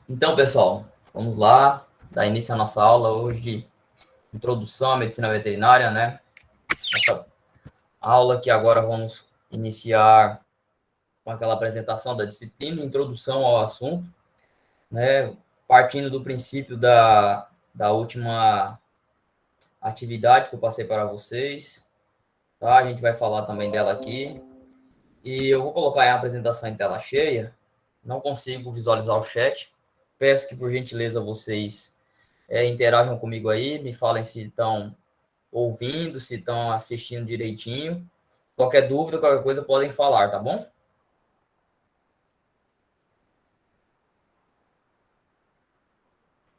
Então, pessoal, vamos lá, dar início à nossa aula hoje de introdução à medicina veterinária, né? Essa aula que agora vamos iniciar com aquela apresentação da disciplina, introdução ao assunto, né? Partindo do princípio da última atividade que eu passei para vocês, tá? A gente vai falar também dela aqui. E eu vou colocar a apresentação em tela cheia, não consigo visualizar o chat. Peço que, por gentileza, vocês interajam comigo aí, me falem se estão ouvindo, se estão assistindo direitinho. Qualquer dúvida, qualquer coisa, podem falar, tá bom?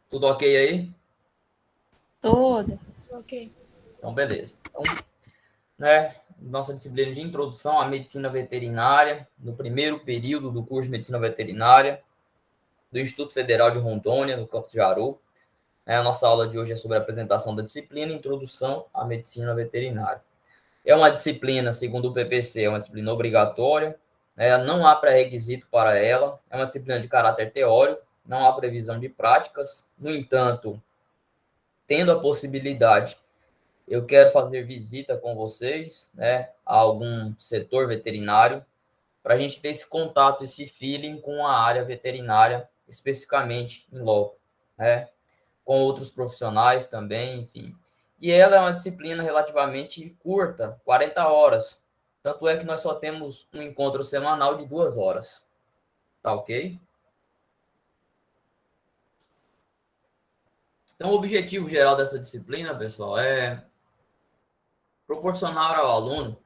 Tudo ok aí? Tudo. Ok. Então, beleza. Então, né, nossa disciplina de introdução à medicina veterinária, no primeiro período do curso de medicina veterinária do Instituto Federal de Rondônia, no campus de Jaru. A nossa aula de hoje é sobre a apresentação da disciplina Introdução à Medicina Veterinária. É uma disciplina, segundo o PPC, é uma disciplina obrigatória, né? Não há pré-requisito para ela, é uma disciplina de caráter teórico, não há previsão de práticas. No entanto, tendo a possibilidade, eu quero fazer visita com vocês, né, a algum setor veterinário, para a gente ter esse contato, esse feeling com a área veterinária, especificamente em loco, né? Com outros profissionais também, enfim. E ela é uma disciplina relativamente curta, 40 horas. Tanto é que nós só temos um encontro semanal de 2 horas. Tá ok? Então, o objetivo geral dessa disciplina, pessoal, é proporcionar ao aluno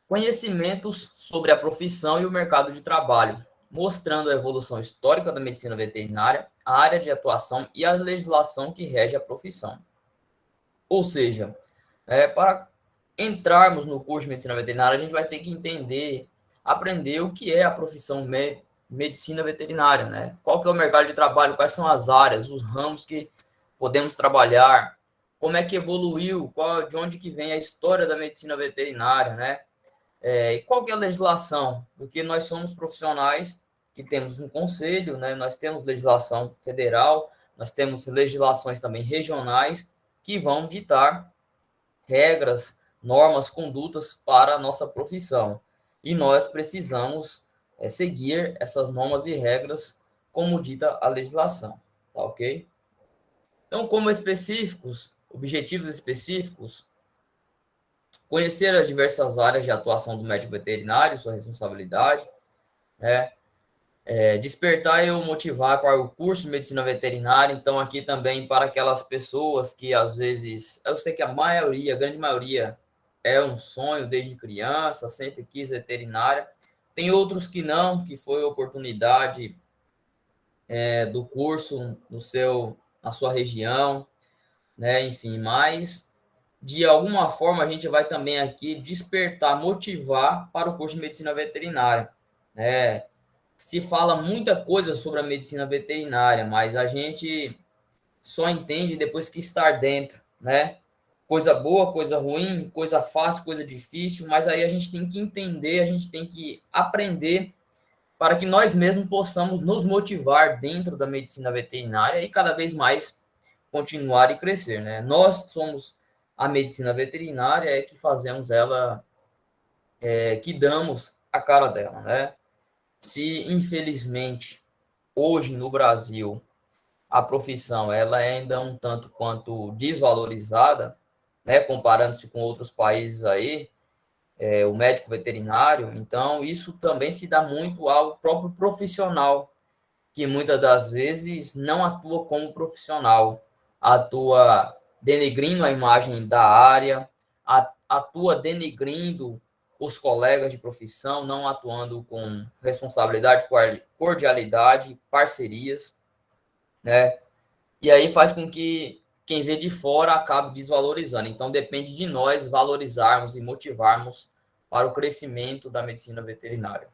conhecimentos sobre a profissão e o mercado de trabalho, mostrando a evolução histórica da medicina veterinária, a área de atuação e a legislação que rege a profissão. Ou seja, para entrarmos no curso de medicina veterinária, a gente vai ter que entender, aprender o que é a profissão medicina veterinária, né? Qual que é o mercado de trabalho, quais são as áreas, os ramos que podemos trabalhar, como é que evoluiu, de onde que vem a história da medicina veterinária, né? E qual que é a legislação? Porque nós somos profissionais que temos um conselho, né? Nós temos legislação federal, nós temos legislações também regionais que vão ditar regras, normas, condutas para a nossa profissão. E nós precisamos seguir essas normas e regras como dita a legislação, tá ok? Então, como específicos, objetivos específicos, conhecer as diversas áreas de atuação do médico veterinário, sua responsabilidade, né? Despertar e motivar para o curso de medicina veterinária. Então, aqui também para aquelas pessoas que às vezes, eu sei que a maioria, a grande maioria, é um sonho desde criança, sempre quis veterinária. Tem outros que não, que foi oportunidade do curso na sua região, né? Enfim, mas de alguma forma a gente vai também aqui despertar, motivar para o curso de medicina veterinária, né? Se fala muita coisa sobre a medicina veterinária, mas a gente só entende depois que estar dentro, né? Coisa boa, coisa ruim, coisa fácil, coisa difícil, mas aí a gente tem que entender, a gente tem que aprender para que nós mesmos possamos nos motivar dentro da medicina veterinária e cada vez mais continuar e crescer, né? Nós somos a medicina veterinária, é que fazemos ela, que damos a cara dela, né? Se infelizmente hoje no Brasil a profissão ela é ainda um tanto quanto desvalorizada, né, comparando-se com outros países aí, o médico veterinário, então isso também se dá muito ao próprio profissional, que muitas das vezes não atua como profissional, atua denegrindo a imagem da área, atua denegrindo os colegas de profissão, não atuando com responsabilidade, cordialidade, parcerias, né? E aí faz com que quem vê de fora acabe desvalorizando. Então depende de nós valorizarmos e motivarmos para o crescimento da medicina veterinária.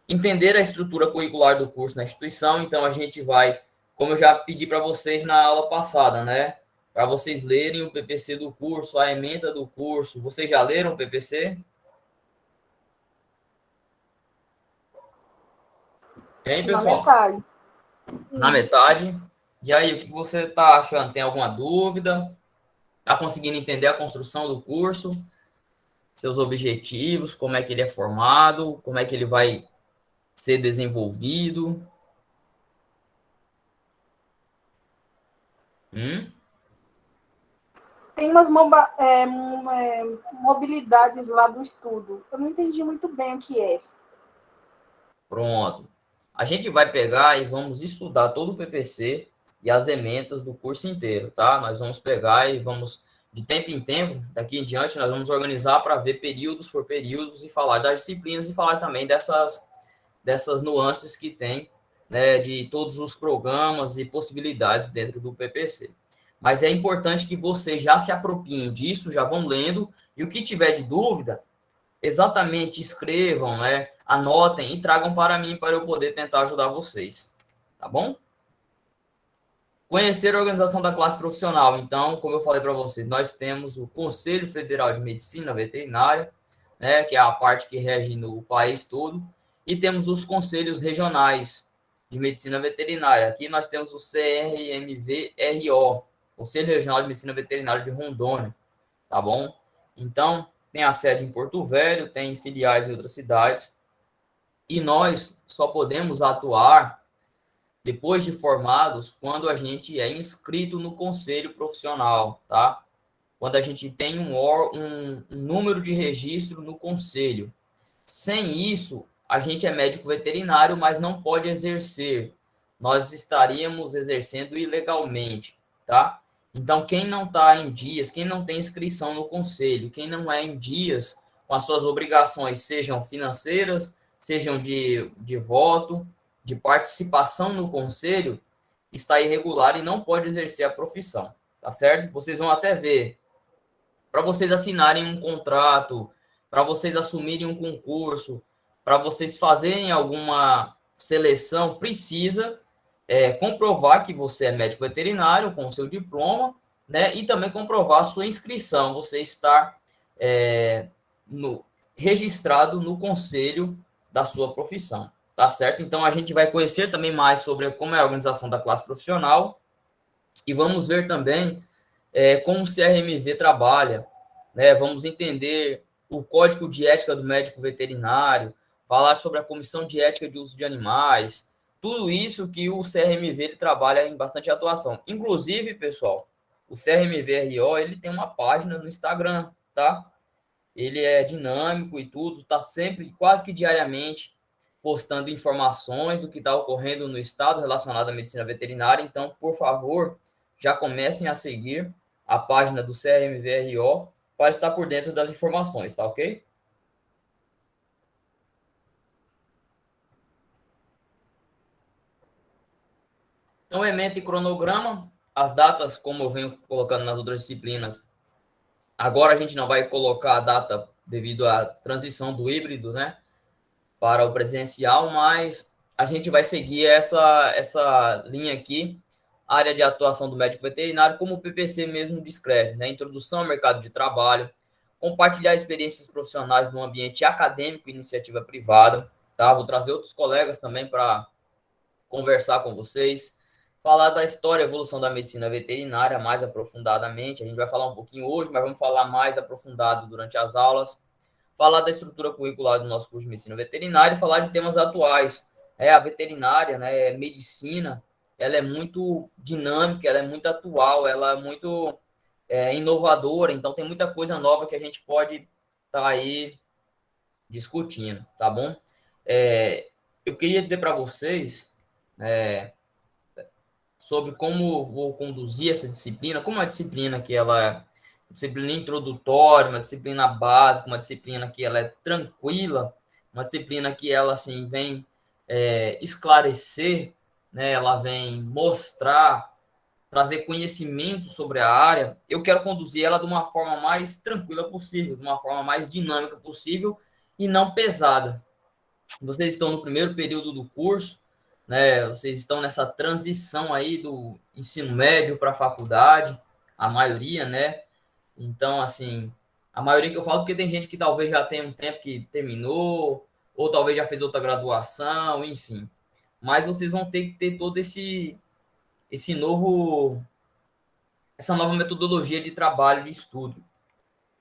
Entender a estrutura curricular do curso na instituição, então a gente vai, como eu já pedi para vocês na aula passada, né? Para vocês lerem o PPC do curso, a ementa do curso. Vocês já leram o PPC? Bem, Na pessoal? metade. Na metade. E aí, o que você está achando? Tem alguma dúvida? Está conseguindo entender a construção do curso? Seus objetivos? Como é que ele é formado? Como é que ele vai ser desenvolvido? Tem umas mobilidades lá do estudo. Eu não entendi muito bem o que é. Pronto. A gente vai pegar e vamos estudar todo o PPC e as ementas do curso inteiro, tá? Nós vamos pegar e vamos, de tempo em tempo, daqui em diante, nós vamos organizar para ver períodos por períodos e falar das disciplinas e falar também dessas nuances que tem, né, de todos os programas e possibilidades dentro do PPC. Mas é importante que vocês já se apropiem disso, já vão lendo, e o que tiver de dúvida, exatamente escrevam, né, anotem e tragam para mim para eu poder tentar ajudar vocês, tá bom? Conhecer a organização da classe profissional. Então, como eu falei para vocês, nós temos o Conselho Federal de Medicina Veterinária, né, que é a parte que rege no país todo, e temos os conselhos regionais de medicina veterinária. Aqui nós temos o CRMVRO, Conselho Regional de Medicina Veterinária de Rondônia, tá bom? Então, tem a sede em Porto Velho, tem filiais em outras cidades, e nós só podemos atuar depois de formados quando a gente é inscrito no conselho profissional, tá? Quando a gente tem um número de registro no conselho. Sem isso, a gente é médico veterinário, mas não pode exercer. Nós estaríamos exercendo ilegalmente, tá? Então, quem não está em dias, quem não tem inscrição no conselho, quem não é em dias com as suas obrigações, sejam financeiras, sejam de voto, de participação no conselho, está irregular e não pode exercer a profissão, tá certo? Vocês vão até ver, para vocês assinarem um contrato, para vocês assumirem um concurso, para vocês fazerem alguma seleção, precisa comprovar que você é médico veterinário com o seu diploma, né? E também comprovar a sua inscrição, você estar registrado no conselho da sua profissão, tá certo? Então a gente vai conhecer também mais sobre como é a organização da classe profissional e vamos ver também como o CRMV trabalha, né? Vamos entender o Código de Ética do Médico Veterinário, falar sobre a Comissão de Ética de Uso de Animais, tudo isso que o CRMV ele trabalha em bastante atuação. Inclusive, pessoal, o CRMV-RO, ele tem uma página no Instagram, tá? Ele é dinâmico e tudo, está sempre, quase que diariamente, postando informações do que está ocorrendo no estado relacionado à medicina veterinária. Então, por favor, já comecem a seguir a página do CRMVRO para estar por dentro das informações, tá ok? Então, ementa e cronograma, as datas, como eu venho colocando nas outras disciplinas, agora a gente não vai colocar a data devido à transição do híbrido, né, para o presencial, mas a gente vai seguir essa linha aqui, área de atuação do médico veterinário, como o PPC mesmo descreve, né? Introdução ao mercado de trabalho, compartilhar experiências profissionais no ambiente acadêmico e iniciativa privada, tá? Vou trazer outros colegas também para conversar com vocês, falar da história e evolução da medicina veterinária mais aprofundadamente. A gente vai falar um pouquinho hoje, mas vamos falar mais aprofundado durante as aulas, falar da estrutura curricular do nosso curso de medicina veterinária e falar de temas atuais. A veterinária, né, medicina, ela é muito dinâmica, ela é muito atual, ela é muito inovadora, então tem muita coisa nova que a gente pode estar aí discutindo, tá bom? Eu queria dizer para vocês sobre como vou conduzir essa disciplina, como uma disciplina que ela é uma disciplina introdutória, uma disciplina básica, uma disciplina que ela é tranquila, uma disciplina que ela assim vem esclarecer, né? Ela vem mostrar, trazer conhecimento sobre a área. Eu quero conduzir ela de uma forma mais tranquila possível, de uma forma mais dinâmica possível e não pesada. Vocês estão no primeiro período do curso, né? Vocês estão nessa transição aí do ensino médio para a faculdade, a maioria, né? Então, assim, a maioria que eu falo, porque tem gente que talvez já tenha um tempo que terminou, ou talvez já fez outra graduação, enfim. mas vocês vão ter que ter todo esse novo, essa nova metodologia de trabalho, de estudo.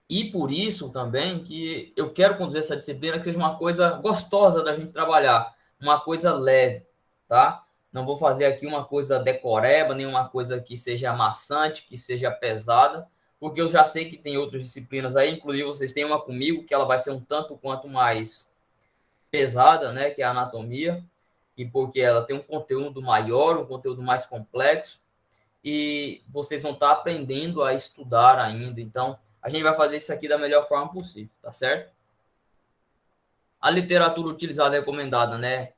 E por isso também que eu quero conduzir essa disciplina que seja uma coisa gostosa da gente trabalhar, uma coisa leve, tá? Não vou fazer aqui uma coisa decoreba, nenhuma coisa que seja amassante, que seja pesada, porque eu já sei que tem outras disciplinas aí, inclusive vocês têm uma comigo, que ela vai ser um tanto quanto mais pesada, né, que é a anatomia, e porque ela tem um conteúdo maior, um conteúdo mais complexo, e vocês vão estar aprendendo a estudar ainda. Então, a gente vai fazer isso aqui da melhor forma possível, tá certo? A literatura utilizada e recomendada, né,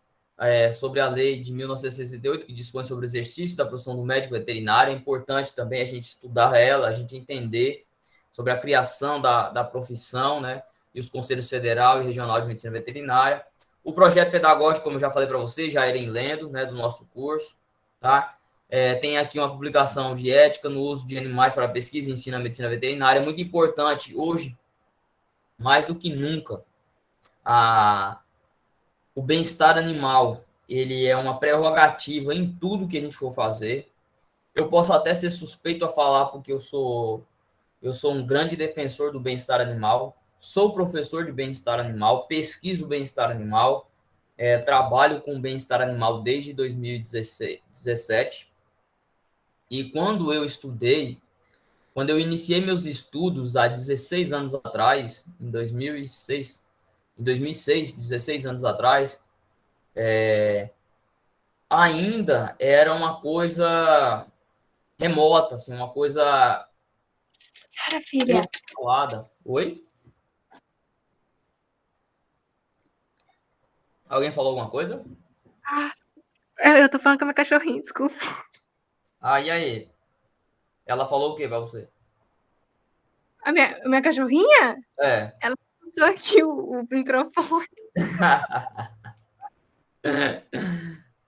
sobre a lei de 1968, que dispõe sobre o exercício da profissão do médico veterinário, é importante também a gente estudar ela, a gente entender sobre a criação da profissão, né, e os conselhos federal e regional de medicina veterinária. O projeto pedagógico, como eu já falei para vocês, já irem lendo, né, do nosso curso, tá? Tem aqui uma publicação de ética no uso de animais para pesquisa e ensino na medicina veterinária. É muito importante hoje, mais do que nunca, o bem-estar animal. Ele é uma prerrogativa em tudo que a gente for fazer. Eu posso até ser suspeito a falar porque eu sou um grande defensor do bem-estar animal, sou professor de bem-estar animal, pesquiso bem-estar animal, trabalho com bem-estar animal desde 2017. E quando eu iniciei meus estudos há 16 anos atrás, em 2006, 16 anos atrás, ainda era uma coisa remota, assim, uma coisa Cara, filha. falada. Oi? Alguém falou alguma coisa? Ah, eu tô falando com a minha cachorrinha, desculpa. Ah, e aí? Ela falou o que pra você? A minha cachorrinha? É. Ela usou aqui o microfone.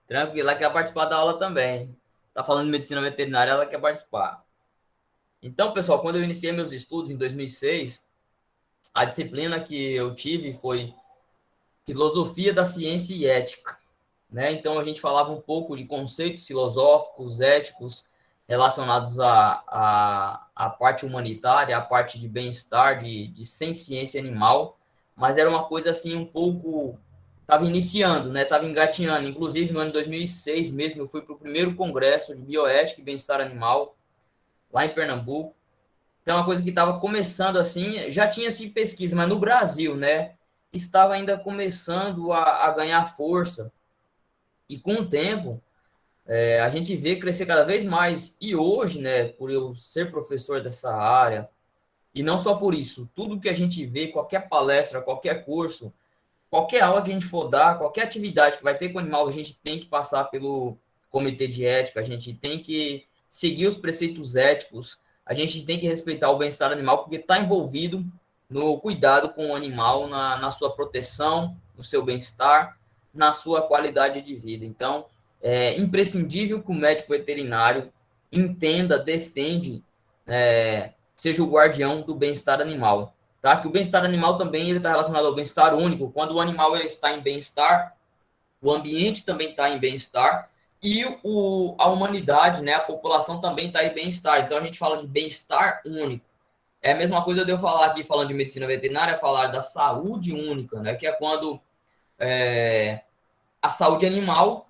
Tranquilo, ela quer participar da aula também. Tá falando de medicina veterinária, ela quer participar. Então, pessoal, quando eu iniciei meus estudos em 2006, a disciplina que eu tive foi Filosofia da Ciência e Ética, né? Então, a gente falava um pouco de conceitos filosóficos, éticos, relacionados à parte humanitária, à parte de bem-estar, de ciência animal, mas era uma coisa assim um pouco. Estava iniciando, né? Estava engatinhando. Inclusive, no ano de 2006 mesmo, eu fui para o primeiro congresso de bioética e bem-estar animal, lá em Pernambuco. Então, é uma coisa que estava começando assim, já tinha assim pesquisa, mas no Brasil, né? Estava ainda começando a ganhar força. E com o tempo, a gente vê crescer cada vez mais. E hoje, né, por eu ser professor dessa área, e não só por isso, tudo que a gente vê, qualquer palestra, qualquer curso, qualquer aula que a gente for dar, qualquer atividade que vai ter com o animal, a gente tem que passar pelo comitê de ética, a gente tem que seguir os preceitos éticos, a gente tem que respeitar o bem-estar animal, porque está envolvido no cuidado com o animal, na sua proteção, no seu bem-estar, na sua qualidade de vida. Então, é imprescindível que o médico veterinário entenda, defende, seja o guardião do bem-estar animal. Tá? Que o bem-estar animal também está relacionado ao bem-estar único. Quando o animal ele está em bem-estar, o ambiente também está em bem-estar e a humanidade, né, a população também está em bem-estar. Então, a gente fala de bem-estar único. É a mesma coisa de eu falar aqui, falando de medicina veterinária, falar da saúde única, né, que é quando a saúde animal,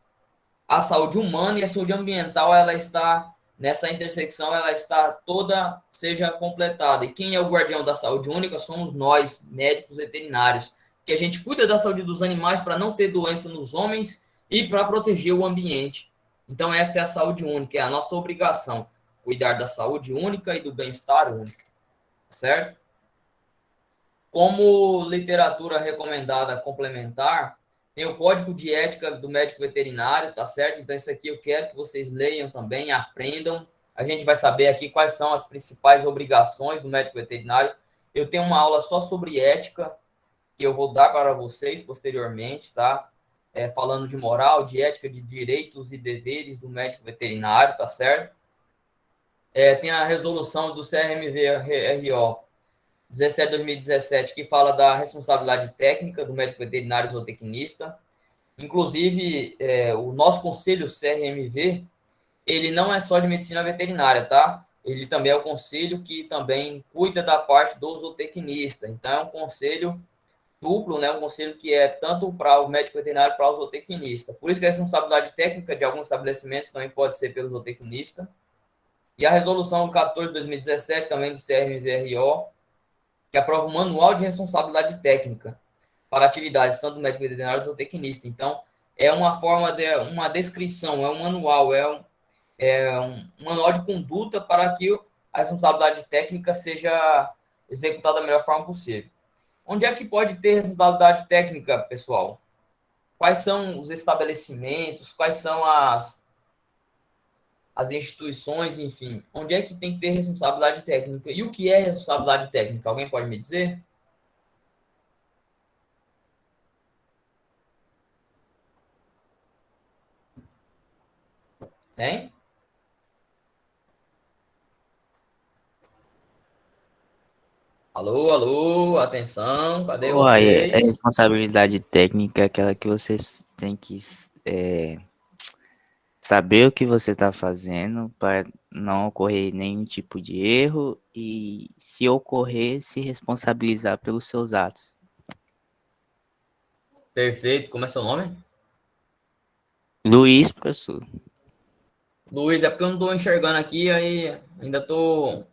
a saúde humana e a saúde ambiental, ela está nessa intersecção, ela está toda, seja completada. E quem é o guardião da saúde única somos nós, médicos veterinários, que a gente cuida da saúde dos animais para não ter doença nos homens e para proteger o ambiente. Então, essa é a saúde única, é a nossa obrigação, cuidar da saúde única e do bem-estar único, certo? Como literatura recomendada complementar, tem o Código de Ética do Médico Veterinário, tá certo? Então, isso aqui eu quero que vocês leiam também, aprendam. A gente vai saber aqui quais são as principais obrigações do médico veterinário. Eu tenho uma aula só sobre ética, que eu vou dar para vocês posteriormente, tá? Falando de moral, de ética, de direitos e deveres do médico veterinário, tá certo? Tem a resolução do CRMV-RO 17/2017, que fala da responsabilidade técnica do médico veterinário zootecnista. Inclusive, o nosso conselho CRMV, ele não é só de medicina veterinária, tá? Ele também é o conselho que também cuida da parte do zootecnista. Então, é um conselho duplo, né? Um conselho que é tanto para o médico veterinário para o zootecnista. Por isso que a responsabilidade técnica de alguns estabelecimentos também pode ser pelo zootecnista. E a resolução 14 de 2017, também do CRMVRO, que aprova o manual de responsabilidade técnica para atividades tanto do médico veterinário quanto do zootecnista. Então, é uma forma de uma descrição, é um manual, é um manual de conduta para que a responsabilidade técnica seja executada da melhor forma possível. Onde é que pode ter responsabilidade técnica, pessoal? Quais são os estabelecimentos? Quais são as instituições, enfim? Onde é que tem que ter responsabilidade técnica? E o que é responsabilidade técnica? Alguém pode me dizer? Hein? Alô, alô, atenção, cadê Uai, é vocês? responsabilidade técnica, aquela que você tem que saber o que você está fazendo para não ocorrer nenhum tipo de erro e, se ocorrer, se responsabilizar pelos seus atos. Perfeito, como é seu nome? Luiz, professor. Luiz, é porque eu não estou enxergando aqui, aí ainda estou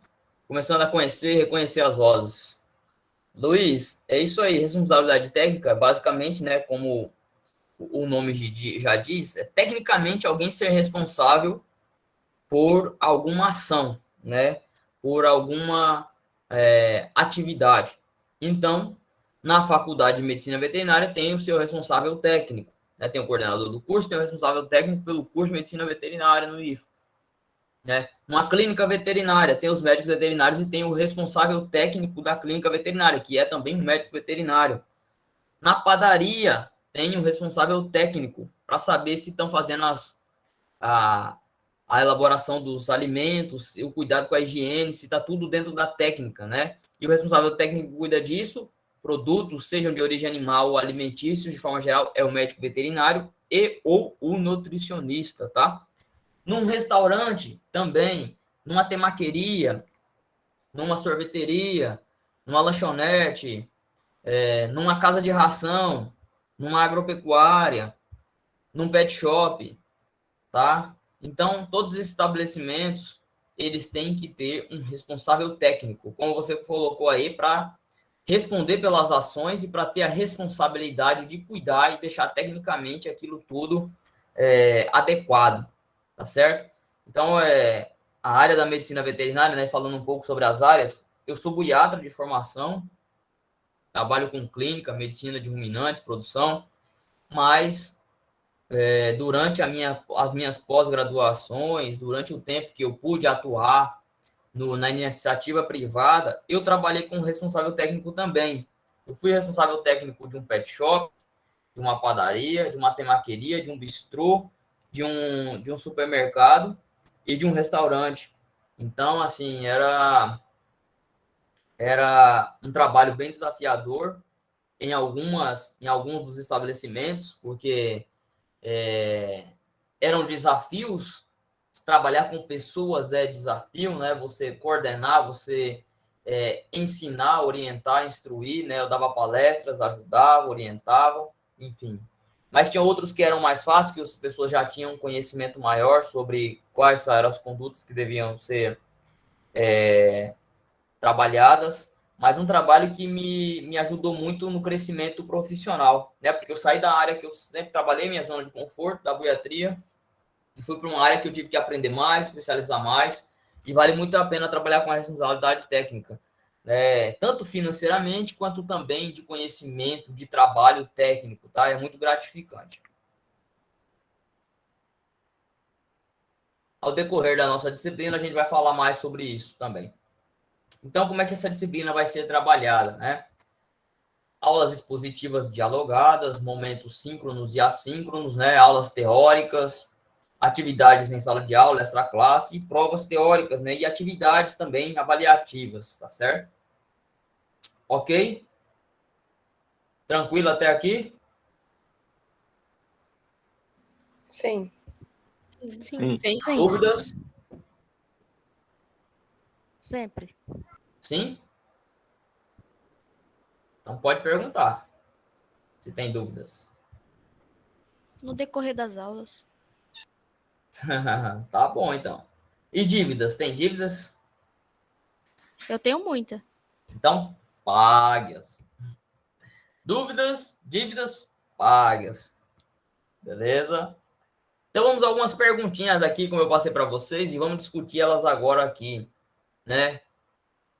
começando a conhecer, reconhecer as vozes. Luiz, é isso aí, responsabilidade técnica, basicamente, né, como o nome já diz, é tecnicamente alguém ser responsável por alguma ação, né, por alguma atividade. Então, na faculdade de medicina veterinária tem o seu responsável técnico, né, tem o coordenador do curso, tem o responsável técnico pelo curso de medicina veterinária no IFA. Né? Uma clínica veterinária, tem os médicos veterinários e tem o responsável técnico da clínica veterinária, que é também um médico veterinário. Na padaria, tem o responsável técnico para saber se estão fazendo a, a elaboração dos alimentos, o cuidado com a higiene, se está tudo dentro da técnica, né? E o responsável técnico cuida disso, produtos, sejam de origem animal ou alimentícios, de forma geral, é o médico veterinário e ou o nutricionista, tá? Num restaurante também, numa temaqueria, numa sorveteria, numa lanchonete, numa casa de ração, numa agropecuária, num pet shop, tá? Então, todos os estabelecimentos, eles têm que ter um responsável técnico, como você colocou aí, para responder pelas ações e para ter a responsabilidade de cuidar e deixar tecnicamente aquilo tudo adequado, tá certo? Então, a área da medicina veterinária, né, falando um pouco sobre as áreas, eu sou buiatra de formação, trabalho com clínica, medicina de ruminantes, produção, mas durante as minhas pós-graduações, durante o tempo que eu pude atuar na iniciativa privada, eu trabalhei com responsável técnico também. Eu fui responsável técnico de um pet shop, de uma padaria, de uma temaqueria, de um bistrô, de um supermercado e de um restaurante. Então, assim, era um trabalho bem desafiador em alguns dos estabelecimentos, porque eram desafios. Trabalhar com pessoas é desafio, né? Você coordenar, você ensinar, orientar, instruir, né? Eu dava palestras, ajudava, orientava, enfim. Mas tinha outros que eram mais fáceis, que as pessoas já tinham um conhecimento maior sobre quais eram as condutas que deviam ser trabalhadas, mas um trabalho que me ajudou muito no crescimento profissional, né? Porque eu saí da área que eu sempre trabalhei, minha zona de conforto, da buiatria, e fui para uma área que eu tive que aprender mais, especializar mais, e vale muito a pena trabalhar com a responsabilidade técnica, né? Tanto financeiramente, quanto também de conhecimento, de trabalho técnico, tá? É muito gratificante. Ao decorrer da nossa disciplina, a gente vai falar mais sobre isso também. Então, como é que essa disciplina vai ser trabalhada, né? Aulas expositivas dialogadas, momentos síncronos e assíncronos, né? Aulas teóricas, atividades em sala de aula, extra classe, e provas teóricas, né? E atividades também avaliativas, tá certo? Ok? Tranquilo até aqui? Sim. Sim. Sim, Dúvidas? sempre. Sim? Então pode perguntar se tem dúvidas. No decorrer das aulas. Tá bom, então. E dívidas? Tem dívidas? Eu tenho muita. Então, pague-as. Dúvidas? Dívidas? Pague-as. Beleza? Então vamos a algumas perguntinhas aqui, como eu passei para vocês, e vamos discutir elas agora aqui, né?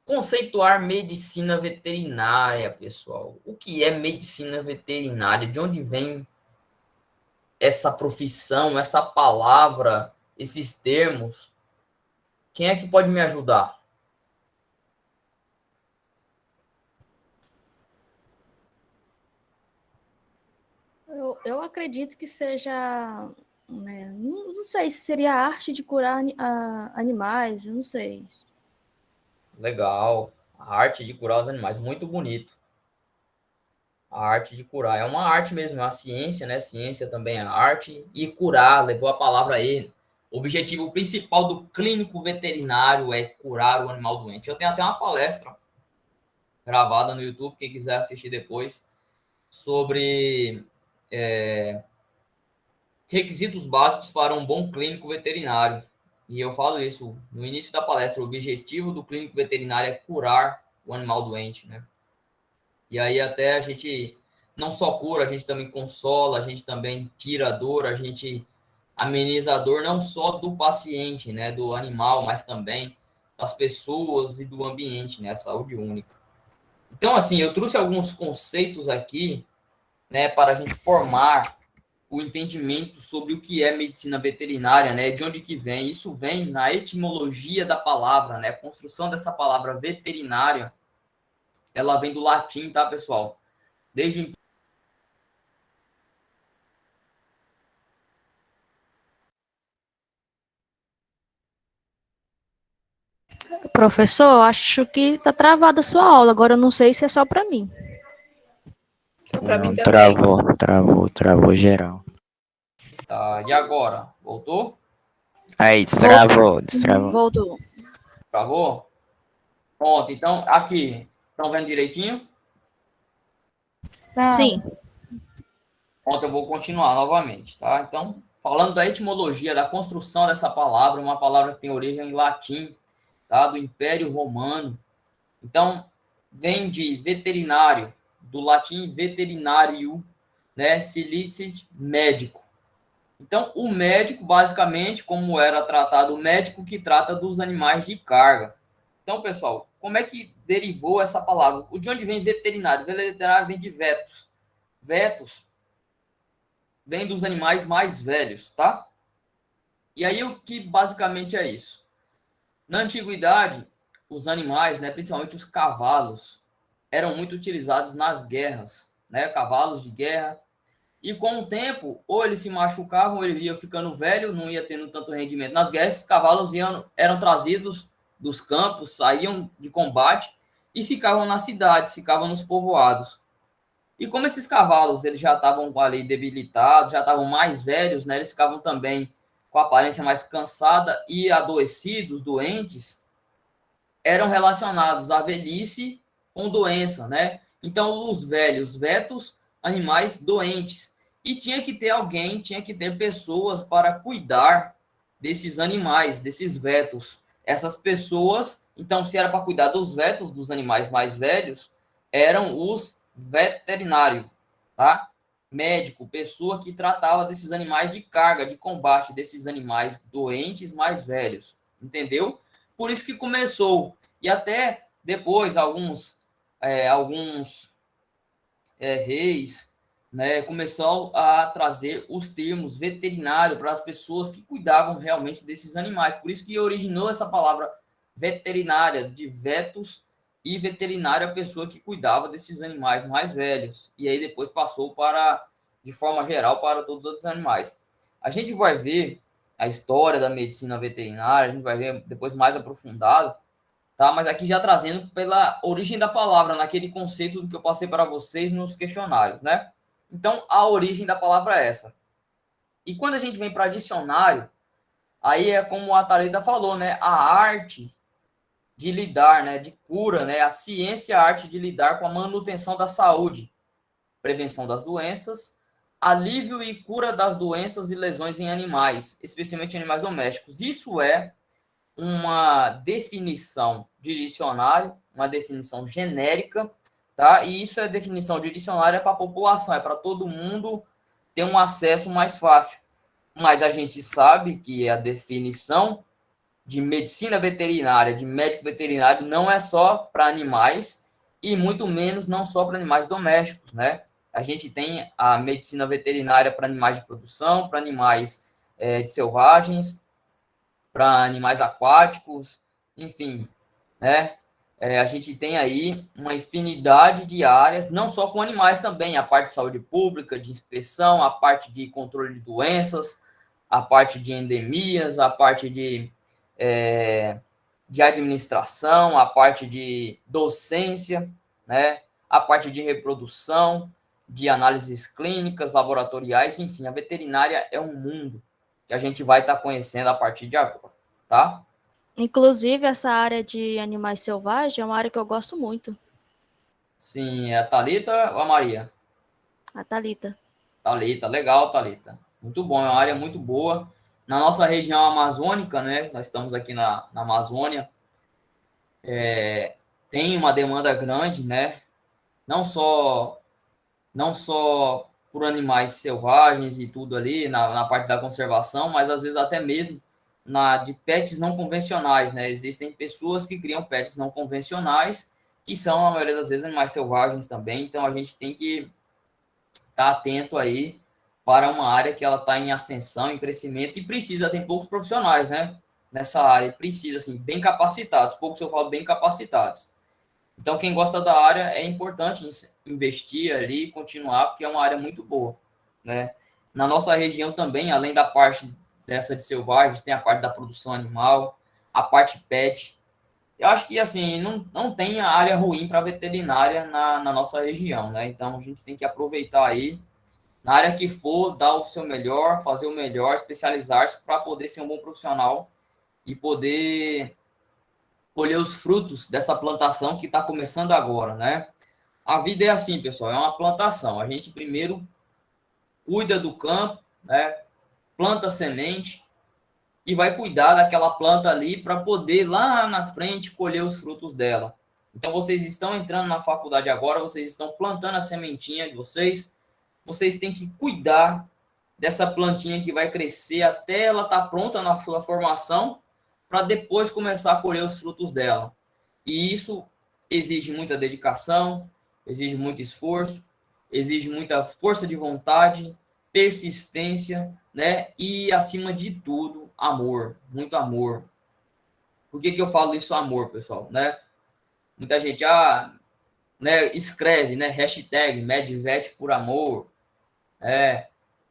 Conceituar medicina veterinária, pessoal. O que é medicina veterinária? De onde vem essa profissão, essa palavra, esses termos? Quem é que pode me ajudar? Eu acredito que seja, né, não sei se seria a arte de curar animais, eu não sei. Legal. A arte de curar os animais, muito bonito. A arte de curar é uma arte mesmo, é uma ciência, né? Ciência também é arte. E curar, levou a palavra aí. O objetivo principal do clínico veterinário é curar o animal doente. Eu tenho até uma palestra gravada no YouTube, quem quiser assistir depois, sobre requisitos básicos para um bom clínico veterinário. E eu falo isso no início da palestra. O objetivo do clínico veterinário é curar o animal doente, né? E aí até a gente não só cura, a gente também consola, a gente também tira a dor, a gente ameniza a dor não só do paciente, né, do animal, mas também das pessoas e do ambiente, né, a saúde única. Então, assim, eu trouxe alguns conceitos aqui, né, para a gente formar o entendimento sobre o que é medicina veterinária, né, de onde que vem. Isso vem na etimologia da palavra, né, a construção dessa palavra veterinária, ela vem do latim, tá, pessoal? Desde Professor, acho que tá travada a sua aula, agora eu não sei se é só para mim. Pra mim Não, também. travou geral. Tá, e agora? Voltou? Aí, destravou. Voltou. Travou? Pronto, então aqui. Estão vendo direitinho? Sim. Pronto, eu vou continuar novamente, tá? Então, falando da etimologia, da construção dessa palavra, uma palavra que tem origem em latim, tá? Do Império Romano. Então, vem de veterinário, do latim veterinário, né? Silicit, médico. Então, o médico, basicamente, como era tratado, o médico que trata dos animais de carga. Então, pessoal, como é que derivou essa palavra? De onde vem veterinário? Veterinário vem de vetos. Vetos vem dos animais mais velhos, tá? E aí, o que basicamente é isso? Na antiguidade, os animais, né, principalmente os cavalos, eram muito utilizados nas guerras, né? Cavalos de guerra. E com o tempo, ou eles se machucavam, ou ele ia ficando velho, não ia tendo tanto rendimento. Nas guerras, esses cavalos eram trazidos dos campos, saíam de combate e ficavam nas cidades, ficavam nos povoados. E como esses cavalos eles já estavam ali debilitados, já estavam mais velhos, né? Eles ficavam também com a aparência mais cansada e adoecidos, doentes, eram relacionados à velhice com doença, né? Então, os velhos vetos, animais doentes. E tinha que ter alguém, tinha que ter pessoas para cuidar desses animais, desses vetos. Essas pessoas, então, se era para cuidar dos vetos, dos animais mais velhos, eram os veterinários, tá? Médico, pessoa que tratava desses animais de carga, de combate, desses animais doentes mais velhos, entendeu? Por isso que começou. E até depois, alguns reis, né, começou a trazer os termos veterinário para as pessoas que cuidavam realmente desses animais. Por isso que originou essa palavra veterinária, de vetos, e veterinário a pessoa que cuidava desses animais mais velhos. E aí depois passou para, de forma geral, para todos os outros animais. A gente vai ver a história da medicina veterinária, a gente vai ver depois mais aprofundado, tá? Mas aqui já trazendo pela origem da palavra, naquele conceito do que eu passei para vocês nos questionários, né? Então, a origem da palavra é essa. E quando a gente vem para dicionário, aí é como a Thalita falou, né? A arte de lidar, né? De cura, né? A ciência, a arte de lidar com a manutenção da saúde, prevenção das doenças, alívio e cura das doenças e lesões em animais, especialmente animais domésticos. Isso é uma definição de dicionário, uma definição genérica, tá? E isso é definição de dicionário para a população, é para todo mundo ter um acesso mais fácil. Mas a gente sabe que a definição de medicina veterinária, de médico veterinário, não é só para animais e muito menos não só para animais domésticos, né? A gente tem a medicina veterinária para animais de produção, para animais selvagens, para animais aquáticos, enfim, né? A gente tem aí uma infinidade de áreas, não só com animais também, a parte de saúde pública, de inspeção, a parte de controle de doenças, a parte de endemias, a parte de administração, a parte de docência, né? A parte de reprodução, de análises clínicas, laboratoriais, enfim, a veterinária é um mundo que a gente vai estar conhecendo a partir de agora, tá? Inclusive, essa área de animais selvagens é uma área que eu gosto muito. Sim, é a Thalita ou a Maria? A Thalita. Thalita, legal, Thalita. Muito bom, é uma área muito boa. Na nossa região amazônica, né? Nós estamos aqui na Amazônia, tem uma demanda grande, né? Não só por animais selvagens e tudo ali, na parte da conservação, mas às vezes até mesmo de pets não convencionais, né? Existem pessoas que criam pets não convencionais, que são, na maioria das vezes, animais selvagens também, então a gente tem que estar atento aí para uma área que ela está em ascensão, em crescimento, e precisa, tem poucos profissionais, né? Nessa área, precisa, assim, bem capacitados, poucos eu falo bem capacitados. Então, quem gosta da área, é importante investir ali, continuar, porque é uma área muito boa, né? Na nossa região também, além da parte dessa de selvagens, tem a parte da produção animal, a parte pet. Eu acho que, assim, não tem área ruim para veterinária na nossa região, né? Então, a gente tem que aproveitar aí, na área que for, dar o seu melhor, fazer o melhor, especializar-se para poder ser um bom profissional e poder colher os frutos dessa plantação que está começando agora, né? A vida é assim, pessoal, é uma plantação. A gente primeiro cuida do campo, né? Planta semente e vai cuidar daquela planta ali para poder lá na frente colher os frutos dela. Então vocês estão entrando na faculdade agora, vocês estão plantando a sementinha de vocês, vocês têm que cuidar dessa plantinha que vai crescer até ela estar pronta na sua formação, para depois começar a colher os frutos dela. E isso exige muita dedicação, exige muito esforço, exige muita força de vontade, persistência, né? E, acima de tudo, amor, muito amor. Por que eu falo isso, amor, pessoal? Né? Muita gente né, escreve, né? Hashtag Medvet por amor,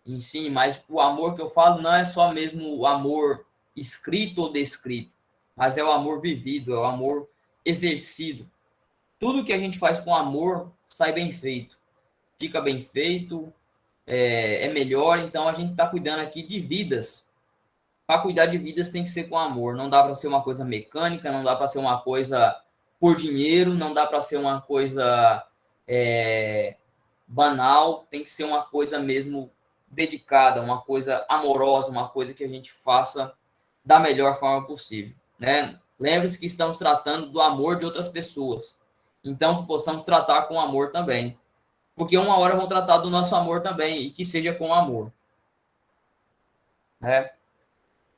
em si, mas o amor que eu falo não é só mesmo o amor escrito ou descrito, mas é o amor vivido, é o amor exercido. Tudo que a gente faz com amor sai bem feito, fica bem feito, é melhor. Então a gente está cuidando aqui de vidas. Para cuidar de vidas tem que ser com amor, não dá para ser uma coisa mecânica, não dá para ser uma coisa por dinheiro, não dá para ser uma coisa banal, tem que ser uma coisa mesmo dedicada, uma coisa amorosa, uma coisa que a gente faça da melhor forma possível, né? Lembre-se que estamos tratando do amor de outras pessoas, então que possamos tratar com amor também, porque uma hora vão tratar do nosso amor também, e que seja com amor, né?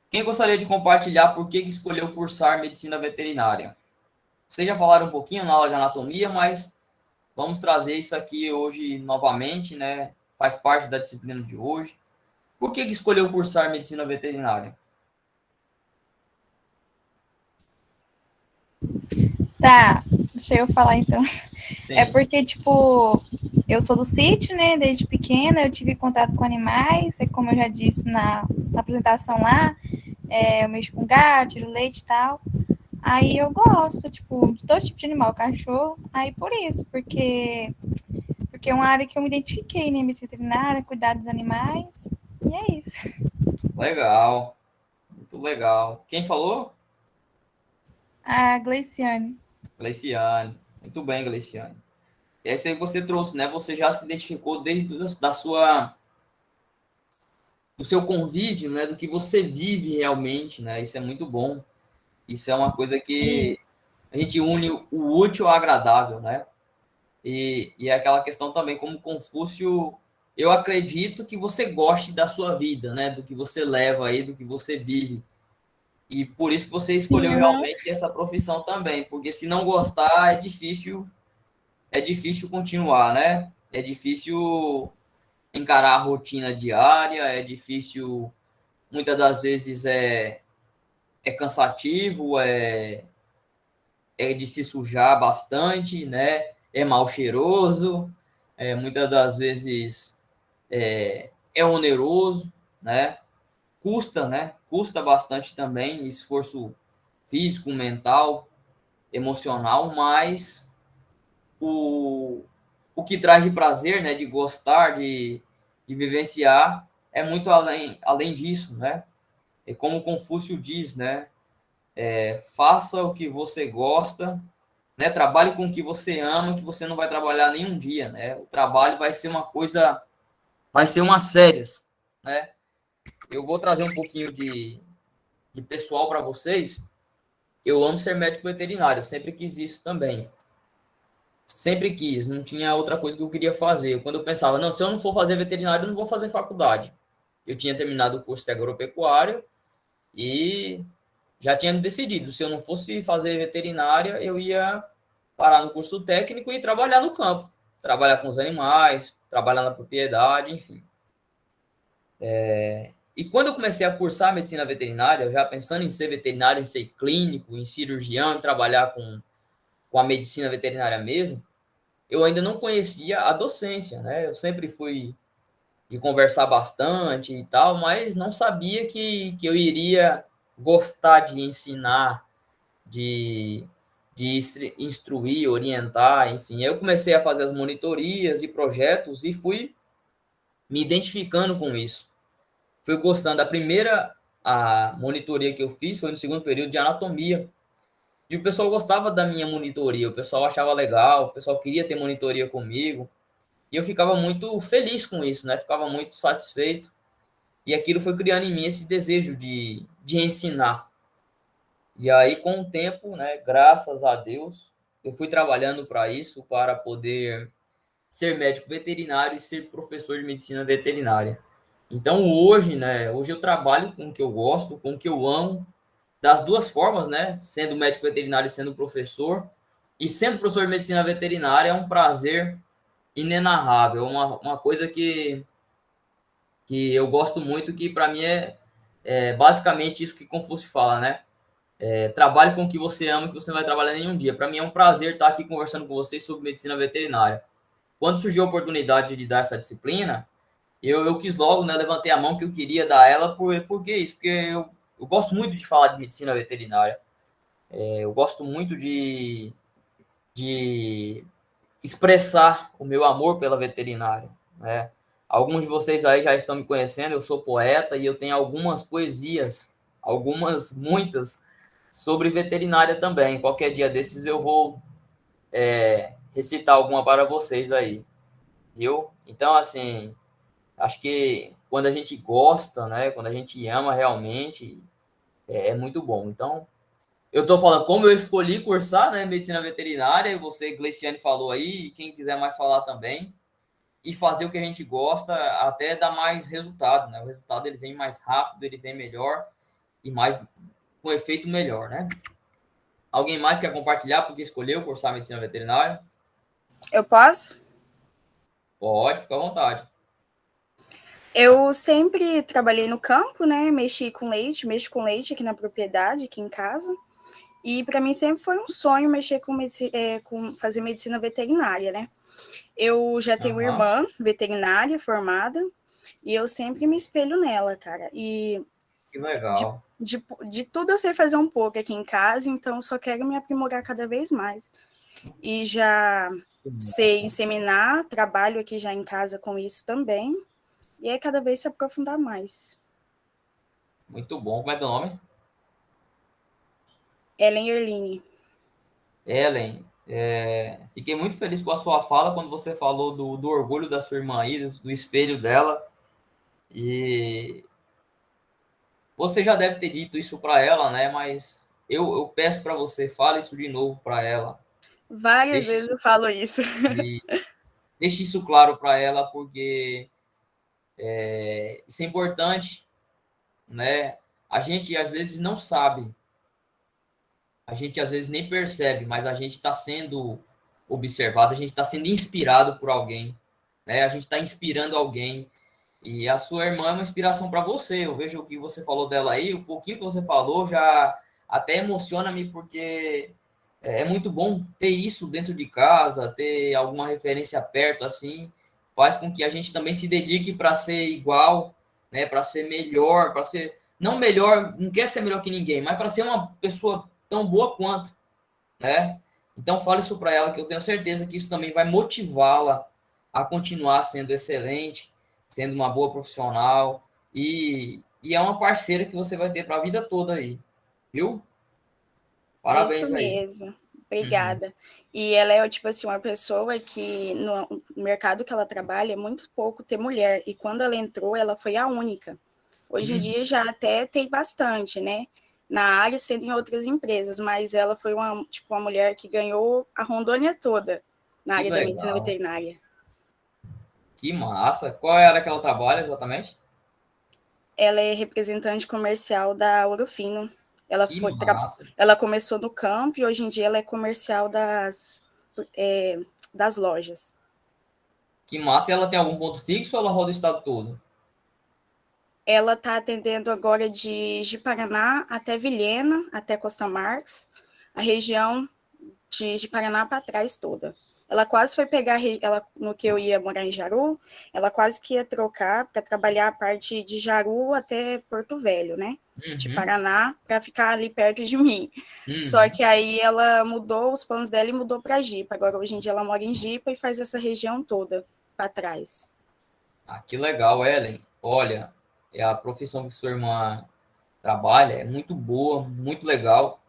Quem gostaria de compartilhar por que escolheu cursar medicina veterinária? Vocês já falaram um pouquinho na aula de anatomia, mas vamos trazer isso aqui hoje novamente, né? Faz parte da disciplina de hoje. Por que escolheu cursar medicina veterinária? Tá, deixa eu falar então. Sim. É porque, tipo, eu sou do sítio, né? Desde pequena eu tive contato com animais, é como eu já disse na apresentação lá, eu mexo com gato, tiro leite e tal. Aí eu gosto, tipo, de todo tipo de animal, cachorro. Aí por isso, porque é uma área que eu me identifiquei, né? Medicina veterinária, cuidar dos animais, e é isso. Legal, muito legal. Quem falou? A Gleiciane. Gleiciane. Muito bem, Gleiciane. Essa aí você trouxe, né? Você já se identificou desde do seu convívio, né? Do que você vive realmente, né? Isso é muito bom. Isso é uma coisa que Isso. a gente une o útil ao agradável, né? E é aquela questão também, como Confúcio, eu acredito que você goste da sua vida, né? Do que você leva aí, do que você vive. E por isso que você escolheu Sim, aham. realmente essa profissão também, porque se não gostar é difícil continuar, né? É difícil encarar a rotina diária, é difícil, muitas das vezes é cansativo, é de se sujar bastante, né? É mal cheiroso, muitas das vezes é oneroso, né? Custa, né? Custa bastante também, esforço físico, mental, emocional, mas o, o que traz de prazer, né? De gostar, de vivenciar, é muito além disso, né? É como Confúcio diz, né? Faça o que você gosta, né? Trabalhe com o que você ama, que você não vai trabalhar nenhum dia, né? O trabalho vai ser uma coisa, vai ser umas férias, né? Eu vou trazer um pouquinho de pessoal para vocês. Eu amo ser médico veterinário, eu sempre quis isso também. Sempre quis, não tinha outra coisa que eu queria fazer. Quando eu pensava, não, se eu não for fazer veterinário, eu não vou fazer faculdade. Eu tinha terminado o curso de agropecuário e já tinha me decidido, se eu não fosse fazer veterinária, eu ia parar no curso técnico e trabalhar no campo, trabalhar com os animais, trabalhar na propriedade, enfim. E quando eu comecei a cursar medicina veterinária, já pensando em ser veterinário, em ser clínico, em cirurgião, em trabalhar com a medicina veterinária mesmo, eu ainda não conhecia a docência, né? Eu sempre fui de conversar bastante e tal, mas não sabia que eu iria gostar de ensinar, de, de instruir, orientar, enfim. Eu comecei a fazer as monitorias e projetos e fui me identificando com isso. Fui gostando. A monitoria que eu fiz foi no segundo período de anatomia. E o pessoal gostava da minha monitoria, o pessoal achava legal, o pessoal queria ter monitoria comigo. E eu ficava muito feliz com isso, né? Ficava muito satisfeito. E aquilo foi criando em mim esse desejo de ensinar. E aí, com o tempo, né, graças a Deus, eu fui trabalhando para isso, para poder ser médico veterinário e ser professor de medicina veterinária. Então, hoje, né, hoje eu trabalho com o que eu gosto, com o que eu amo, das duas formas, né, sendo médico veterinário e sendo professor. E sendo professor de medicina veterinária é um prazer inenarrável, uma coisa que eu gosto muito, que para mim é basicamente isso que Confúcio fala, né? Trabalhe com o que você ama, que você não vai trabalhar nenhum dia. Para mim é um prazer estar aqui conversando com vocês sobre medicina veterinária. Quando surgiu a oportunidade de dar essa disciplina, eu quis logo, né, levantei a mão que eu queria dar ela, por que isso? Porque eu gosto muito de falar de medicina veterinária. Eu gosto muito de expressar o meu amor pela veterinária, né? Alguns de vocês aí já estão me conhecendo, eu sou poeta e eu tenho algumas poesias, muitas, sobre veterinária também. Qualquer dia desses eu vou recitar alguma para vocês aí, viu? Então, assim, acho que quando a gente gosta, né, quando a gente ama realmente, é muito bom. Então, eu estou falando como eu escolhi cursar, né, medicina veterinária, e você, Gleiciane, falou aí, e quem quiser mais falar também, e fazer o que a gente gosta até dar mais resultado, né? O resultado ele vem mais rápido, ele vem melhor e mais com efeito melhor, né? Alguém mais quer compartilhar porque escolheu cursar medicina veterinária? Eu posso? Pode, fica à vontade. Eu sempre trabalhei no campo, né? Mexo com leite aqui na propriedade, aqui em casa. E para mim sempre foi um sonho mexer com fazer medicina veterinária, né? Eu já tenho uma irmã veterinária formada e eu sempre me espelho nela, cara. E Que legal. de tudo eu sei fazer um pouco aqui em casa, então só quero me aprimorar cada vez mais. E já sei inseminar, trabalho aqui já em casa com isso também. E é cada vez se aprofundar mais. Muito bom. Como é teu nome? Ellen Erline. Ellen, fiquei muito feliz com a sua fala quando você falou do orgulho da sua irmã aí, do espelho dela. E você já deve ter dito isso para ela, né? Mas eu peço para você, fale isso de novo para ela. Várias Deixe vezes isso, eu falo isso. deixe isso claro para ela, porque isso é importante, né? A gente às vezes não sabe, a gente às vezes nem percebe, mas a gente está sendo observado, a gente está sendo inspirado por alguém, né? A gente está inspirando alguém. E a sua irmã é uma inspiração para você. Eu vejo o que você falou dela aí, o pouquinho que você falou já até emociona-me, porque é muito bom ter isso dentro de casa, ter alguma referência perto assim, faz com que a gente também se dedique para ser igual, né, para ser melhor, para ser não melhor, não quer ser melhor que ninguém, mas para ser uma pessoa tão boa quanto, né? Então fale isso para ela, que eu tenho certeza que isso também vai motivá-la a continuar sendo excelente, sendo uma boa profissional e é uma parceira que você vai ter para a vida toda aí, viu? É isso Parabéns aí. mesmo. Uhum. Obrigada. E ela é, tipo assim, uma pessoa que no mercado que ela trabalha é muito pouco ter mulher. E quando ela entrou, ela foi a única. Hoje em Uhum. dia já até tem bastante, né? Na área, sendo em outras empresas, mas ela foi uma, tipo, uma mulher que ganhou a Rondônia toda na Que área da medicina legal. veterinária. Que massa. Qual é a área que ela trabalha exatamente? Ela é representante comercial da Ourofino. Ela Que foi massa. ela começou no campo e hoje em dia ela é comercial é, das lojas. Que massa. E ela tem algum ponto fixo ou ela roda o estado todo? Ela está atendendo agora de Paraná até Vilhena, até Costa Marques, a região de Paraná para trás toda. Ela quase foi pegar, ela, no que eu ia morar em Jaru, ela quase que ia trocar para trabalhar a parte de Jaru até Porto Velho, né? De Uhum. Paraná, para ficar ali perto de mim. Só Uhum. que aí ela mudou os planos dela e mudou para Jipa. Agora, hoje em dia, ela mora em Jipa e faz essa região toda para trás. Ah, que legal, Ellen. Olha, a profissão que sua irmã trabalha é muito boa, muito legal.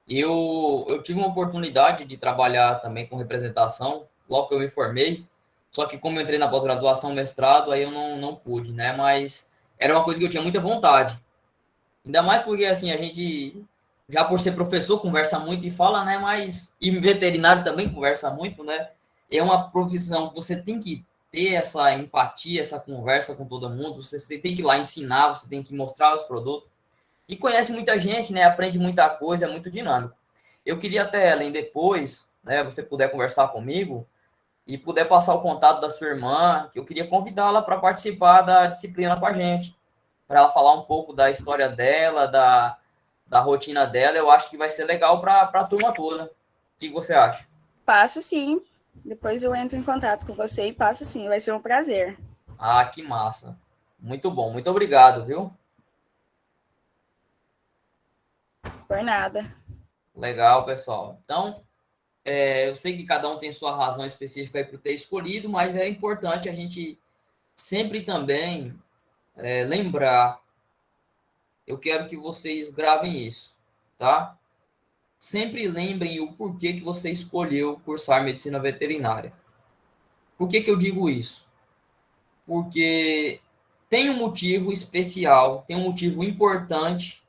Eu tive uma oportunidade de trabalhar também com representação, logo que eu me formei, só que como eu entrei na pós-graduação, mestrado, aí eu não pude, né? Mas era uma coisa que eu tinha muita vontade. Ainda mais porque, assim, a gente, já por ser professor, conversa muito e fala, né? Mas, e veterinário também conversa muito, né? É uma profissão que você tem que ter essa empatia, essa conversa com todo mundo, você tem que ir lá ensinar, você tem que mostrar os produtos. E conhece muita gente, né? Aprende muita coisa, é muito dinâmico. Eu queria até, Ellen, depois, né, você puder conversar comigo e puder passar o contato da sua irmã, que eu queria convidá-la para participar da disciplina com a gente, para ela falar um pouco da história dela, da rotina dela. Eu acho que vai ser legal para a turma toda. O que você acha? Passo sim. Depois eu entro em contato com você e passo sim. Vai ser um prazer. Ah, que massa. Muito bom. Muito obrigado, viu? Por nada. Legal, pessoal. Então, eu sei que cada um tem sua razão específica aí para ter escolhido, mas é importante a gente sempre também lembrar. Eu quero que vocês gravem isso, tá? Sempre lembrem o porquê que você escolheu cursar medicina veterinária. Por que que eu digo isso? Porque tem um motivo especial, tem um motivo importante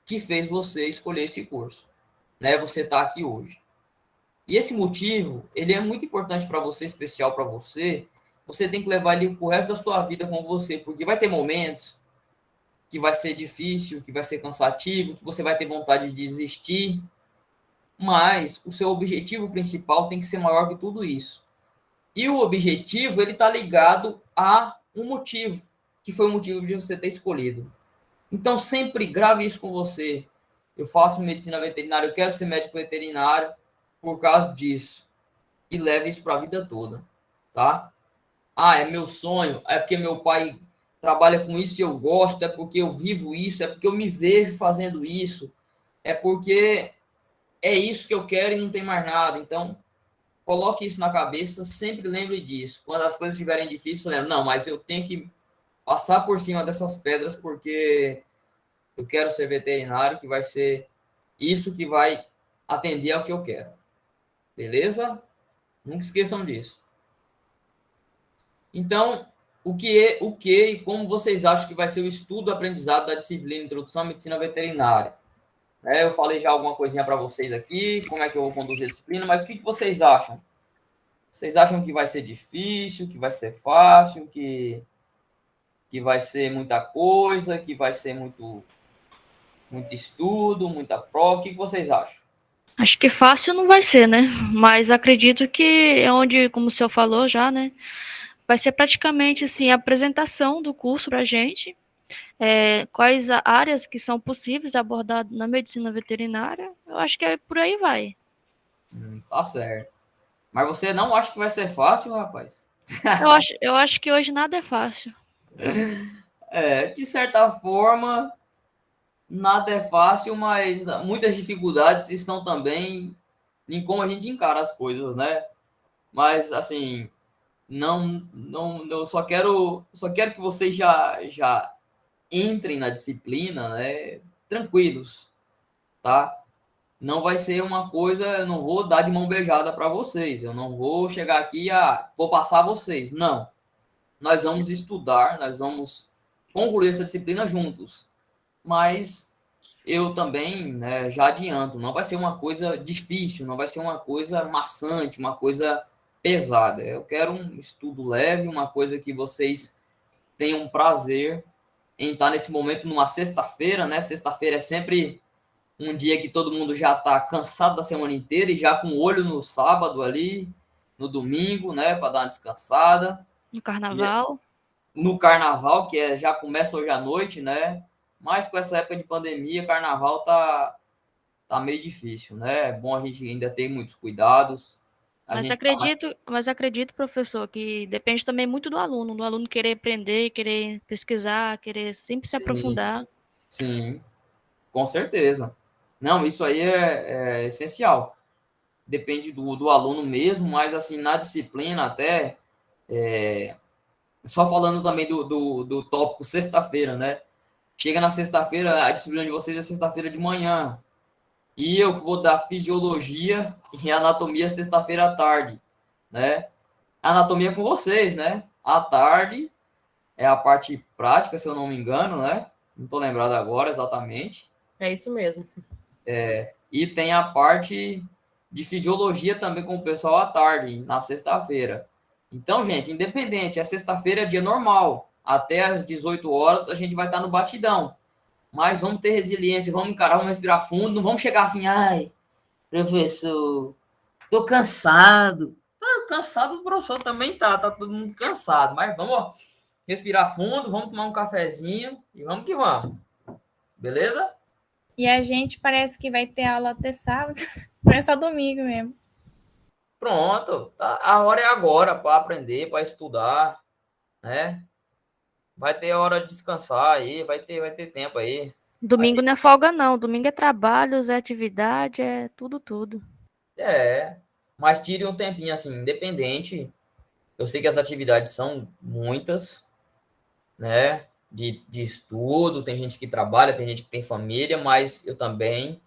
que fez você escolher esse curso, né? Você está aqui hoje. E esse motivo, ele é muito importante para você, especial para você. Você tem que levar ele pro resto da sua vida com você, porque vai ter momentos que vai ser difícil, que vai ser cansativo, que você vai ter vontade de desistir, mas o seu objetivo principal tem que ser maior que tudo isso. E o objetivo, ele está ligado a um motivo, que foi o motivo de você ter escolhido. Então, sempre grave isso com você. Eu faço medicina veterinária, eu quero ser médico veterinário por causa disso. E leve isso para a vida toda, tá? Ah, é meu sonho, é porque meu pai trabalha com isso e eu gosto, é porque eu vivo isso, é porque eu me vejo fazendo isso, é porque é isso que eu quero e não tem mais nada. Então, coloque isso na cabeça, sempre lembre disso. Quando as coisas estiverem difíceis, lembre, não, mas eu tenho que passar por cima dessas pedras porque eu quero ser veterinário, que vai ser isso que vai atender ao que eu quero. Beleza? Nunca esqueçam disso. Então, o que e como vocês acham que vai ser o estudo e aprendizado da disciplina Introdução à Medicina Veterinária? Eu falei já alguma coisinha para vocês aqui, como é que eu vou conduzir a disciplina, mas o que vocês acham? Vocês acham que vai ser difícil, que vai ser fácil, que vai ser muita coisa, que vai ser muito estudo, muita prova? O que vocês acham? Acho que fácil não vai ser, né? Mas acredito que é onde, como o senhor falou já, né? Vai ser praticamente assim a apresentação do curso para a gente, quais áreas que são possíveis abordar na medicina veterinária. Eu acho que por aí vai. Tá certo. Mas você não acha que vai ser fácil, rapaz? Eu acho que hoje nada é fácil. De certa forma, nada é fácil, mas muitas dificuldades estão também em como a gente encara as coisas, né? Mas, assim, não, eu só quero que vocês já entrem na disciplina, né? Tranquilos, tá? Não vai ser uma coisa, eu não vou dar de mão beijada para vocês, eu não vou chegar aqui vou passar vocês, não. Nós vamos estudar, nós vamos concluir essa disciplina juntos, mas eu também, né, já adianto, não vai ser uma coisa difícil, não vai ser uma coisa maçante, uma coisa pesada. Eu quero um estudo leve, uma coisa que vocês tenham prazer em estar nesse momento numa sexta-feira, né? Sexta-feira é sempre um dia que todo mundo já está cansado da semana inteira e já com o olho no sábado ali, no domingo, né, para dar uma descansada. No carnaval. No carnaval, que já começa hoje à noite, né? Mas com essa época de pandemia, carnaval tá meio difícil, né? É bom a gente ainda ter muitos cuidados. Mas acredito, professor, que depende também muito do aluno querer aprender, querer pesquisar, querer sempre se aprofundar. Sim, com certeza. Não, isso aí é essencial. Depende do aluno mesmo, mas assim, na disciplina até, só falando também do tópico sexta-feira, né? Chega na sexta-feira, a disciplina de vocês é sexta-feira de manhã. E eu vou dar fisiologia e anatomia sexta-feira à tarde, né? Anatomia com vocês, né? À tarde é a parte prática, se eu não me engano, né? Não estou lembrado agora exatamente. É isso mesmo. E tem a parte de fisiologia também com o pessoal à tarde, na sexta-feira. Então, gente, independente, é sexta-feira, é dia normal. Até às 18 horas a gente vai estar no batidão. Mas vamos ter resiliência, vamos encarar, vamos respirar fundo, não vamos chegar assim, ai, professor, tô cansado. Tá cansado, o professor também tá todo mundo cansado. Mas vamos respirar fundo, vamos tomar um cafezinho e vamos que vamos. Beleza? E a gente parece que vai ter aula até sábado, parece só domingo mesmo. Pronto, tá? A hora é agora para aprender, para estudar, né? Vai ter hora de descansar aí, vai ter tempo aí. Domingo não é folga, não. Domingo é trabalho, é atividade, é tudo. Mas tire um tempinho assim, independente. Eu sei que as atividades são muitas, né? De estudo, tem gente que trabalha, tem gente que tem família, mas eu também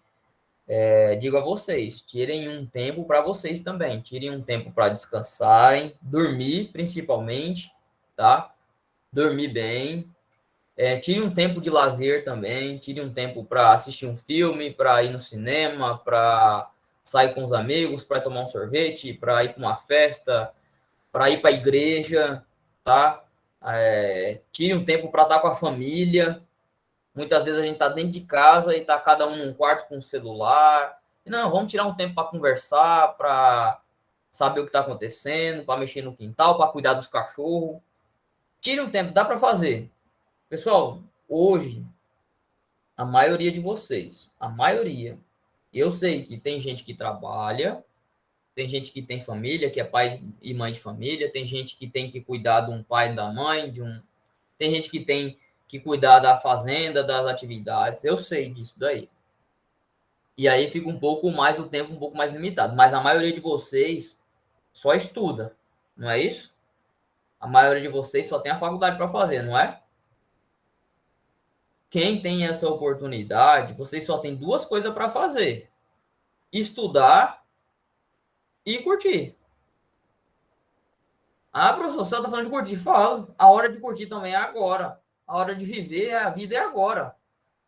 digo a vocês, tirem um tempo para vocês também. Tirem um tempo para descansarem, dormir principalmente, tá? Dormir bem. Tire um tempo de lazer também, tire um tempo para assistir um filme, para ir no cinema, para sair com os amigos, para tomar um sorvete, para ir para uma festa, para ir para a igreja, tá? Tire um tempo para estar com a família. Muitas vezes a gente está dentro de casa e está cada um num quarto com o celular. Não, vamos tirar um tempo para conversar, para saber o que está acontecendo, para mexer no quintal, para cuidar dos cachorros. Tire um tempo, dá para fazer. Pessoal, hoje, a maioria de vocês, eu sei que tem gente que trabalha, tem gente que tem família, que é pai e mãe de família, tem gente que tem que cuidar de um pai e da mãe, tem gente que tem que cuidar da fazenda, das atividades, eu sei disso daí. E aí fica o tempo um pouco mais limitado, mas a maioria de vocês só estuda, não é isso? A maioria de vocês só tem a faculdade para fazer, não é? quem tem essa oportunidade, vocês só tem duas coisas para fazer: estudar e curtir. Ah, professor, você está falando de curtir? Falo. A hora de curtir também é agora. A hora de viver, a vida é agora.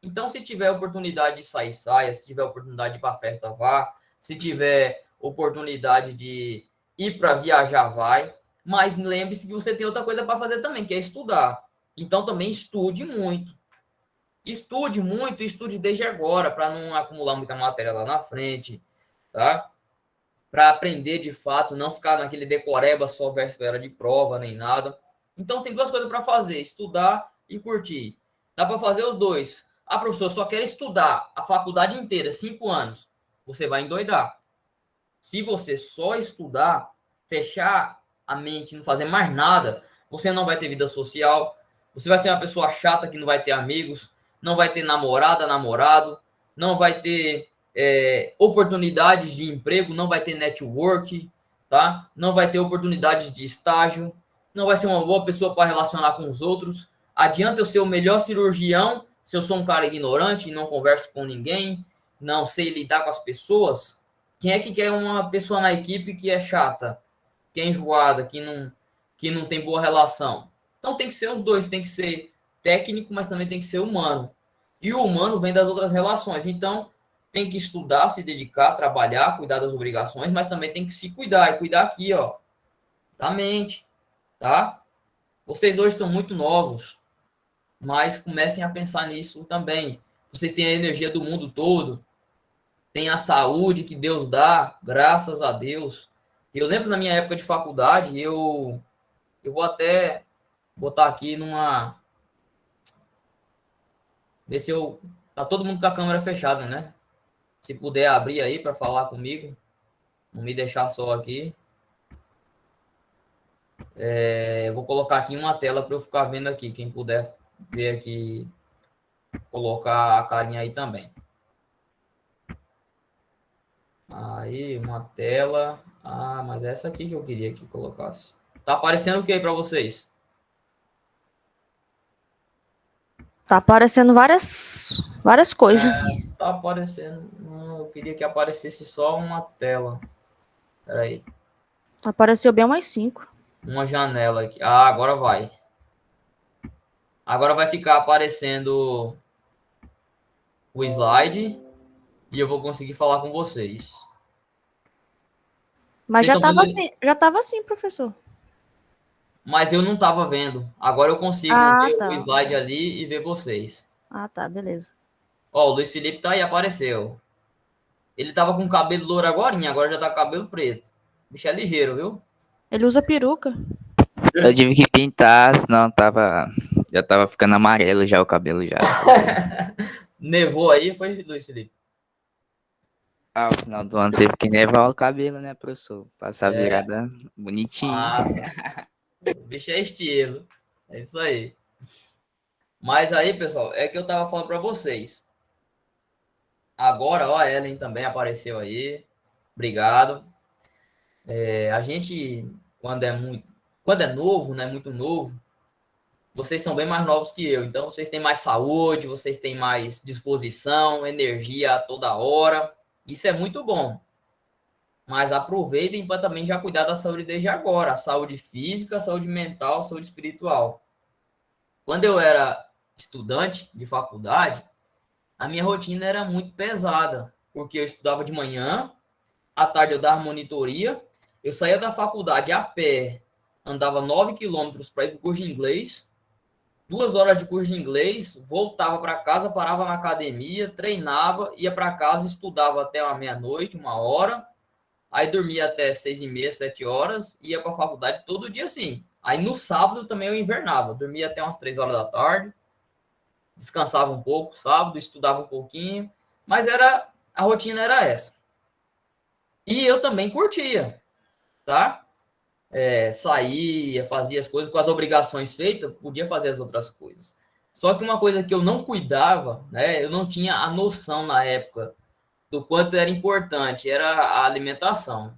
Então, se tiver oportunidade de sair, saia. Se tiver oportunidade de ir para a festa, vá. Se tiver oportunidade de ir para viajar, vai. Mas lembre-se que você tem outra coisa para fazer também, que é estudar. Então, também estude muito. Estude muito, estude desde agora, para não acumular muita matéria lá na frente, tá? Para aprender de fato, não ficar naquele decoreba só véspera de prova, nem nada. Então, tem duas coisas para fazer: estudar e curtir. Dá para fazer os dois. Ah, professor, só quero estudar a faculdade inteira, 5 anos. Você vai endoidar. Se você só estudar, fechar a mente, não fazer mais nada, você não vai ter vida social, você vai ser uma pessoa chata que não vai ter amigos, não vai ter namorada, namorado, não vai ter oportunidades de emprego, não vai ter network, tá? Não vai ter oportunidades de estágio, não vai ser uma boa pessoa para relacionar com os outros. Adianta eu ser o melhor cirurgião se eu sou um cara ignorante e não converso com ninguém, não sei lidar com as pessoas? Quem é que quer uma pessoa na equipe que é chata, que é enjoada, que não tem boa relação? Então tem que ser os dois, tem que ser técnico, mas também tem que ser humano. E o humano vem das outras relações. Então tem que estudar, se dedicar, trabalhar, cuidar das obrigações, mas também tem que se cuidar. E cuidar aqui, ó, da mente, tá? Vocês hoje são muito novos, mas comecem a pensar nisso também. Vocês têm a energia do mundo todo, tem a saúde que Deus dá, graças a Deus. Eu lembro na minha época de faculdade, eu vou até botar aqui numa... Ver se eu... Tá todo mundo com a câmera fechada, né? Se puder abrir aí para falar comigo, não me deixar só aqui. Eu vou colocar aqui uma tela para eu ficar vendo aqui. Quem puder ver aqui, colocar a carinha aí também. Aí, uma tela. Ah, mas é essa aqui que eu queria que colocasse. Tá aparecendo o que aí para vocês? Tá aparecendo várias coisas. Tá aparecendo. Não, eu queria que aparecesse só uma tela. Espera aí. Apareceu bem mais 5. Uma janela aqui. Ah, agora vai. Agora vai ficar aparecendo o slide e eu vou conseguir falar com vocês. Mas Vocês estão vendo? já tava assim, professor. Mas eu não estava vendo. Agora eu consigo ver tá. o slide ali e ver vocês. Ah, tá, beleza. Ó, o Luiz Felipe tá aí, apareceu. Ele tava com cabelo louro agora já tá com cabelo preto. O bicho é ligeiro, viu? Ele usa peruca. Eu tive que pintar, senão já tava ficando amarelo já o cabelo já. Nevou aí, foi, Luiz Felipe? Ao final do ano teve que nevar o cabelo, né, professor? Passar a virada bonitinho. Massa. O bicho é estilo. É isso aí. Mas aí, pessoal, é que eu tava falando para vocês. Agora, ó, a Ellen também apareceu aí. Obrigado. A gente, quando é novo, né, muito novo, vocês são bem mais novos que eu. Então, vocês têm mais saúde, vocês têm mais disposição, energia a toda hora. Isso é muito bom. Mas aproveitem para também já cuidar da saúde desde agora. A saúde física, a saúde mental, a saúde espiritual. Quando eu era estudante de faculdade, a minha rotina era muito pesada, porque eu estudava de manhã, à tarde eu dava monitoria, eu saía da faculdade a pé, andava 9 quilômetros para ir para o curso de inglês, 2 horas de curso de inglês, voltava para casa, parava na academia, treinava, ia para casa, estudava até a meia-noite, 1 hora, aí dormia até 6h30, 7 horas, ia para a faculdade todo dia assim. Aí no sábado também eu invernava, dormia até umas 3 horas da tarde, descansava um pouco sábado, estudava um pouquinho, mas a rotina era essa. E eu também curtia, tá? Saía, fazia as coisas, com as obrigações feitas, podia fazer as outras coisas. Só que uma coisa que eu não cuidava, né? Eu não tinha a noção na época do quanto era importante, era a alimentação.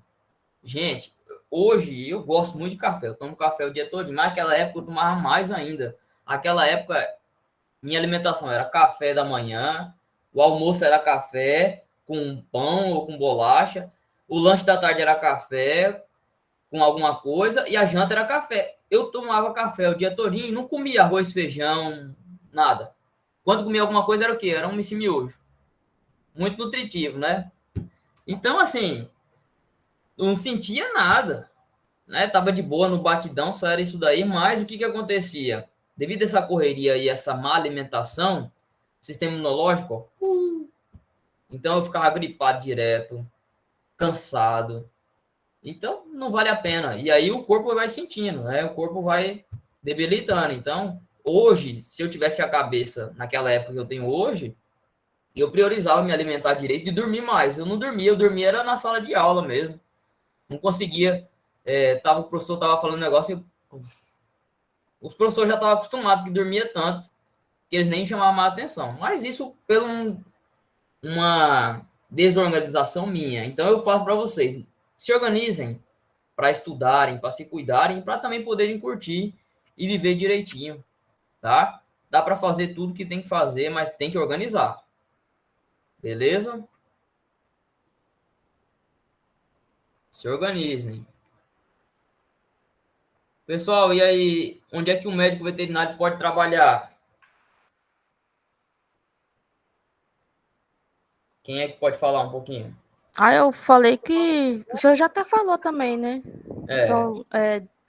Gente, hoje eu gosto muito de café, eu tomo café o dia todo, mas naquela época eu tomava mais ainda. Aquela época Minha alimentação era café da manhã, o almoço era café com pão ou com bolacha, o lanche da tarde era café com alguma coisa e a janta era café. Eu tomava café o dia todinho e não comia arroz, feijão, nada. Quando comia alguma coisa era o quê? Era um miojo. Muito nutritivo, né? Então, assim, não sentia nada, né? Tava de boa no batidão, só era isso daí, mas o que que acontecia? Devido a essa correria e essa má alimentação, sistema imunológico, então eu ficava gripado direto, cansado. Então, não vale a pena. E aí o corpo vai sentindo, né? O corpo vai debilitando. Então, hoje, se eu tivesse a cabeça naquela época que eu tenho hoje, eu priorizava me alimentar direito e dormir mais. Eu não dormia, eu dormia era na sala de aula mesmo. Não conseguia. O professor estava falando um negócio e os professores já estavam acostumados que dormia tanto que eles nem chamavam a atenção. Mas isso pela uma desorganização minha. Então eu faço para vocês. Se organizem para estudarem, para se cuidarem, para também poderem curtir e viver direitinho, tá? Dá para fazer tudo que tem que fazer, mas tem que organizar. Beleza? Se organizem. Pessoal, e aí, onde é que o médico veterinário pode trabalhar? Quem é que pode falar um pouquinho? Eu falei que o senhor já até falou também, né? São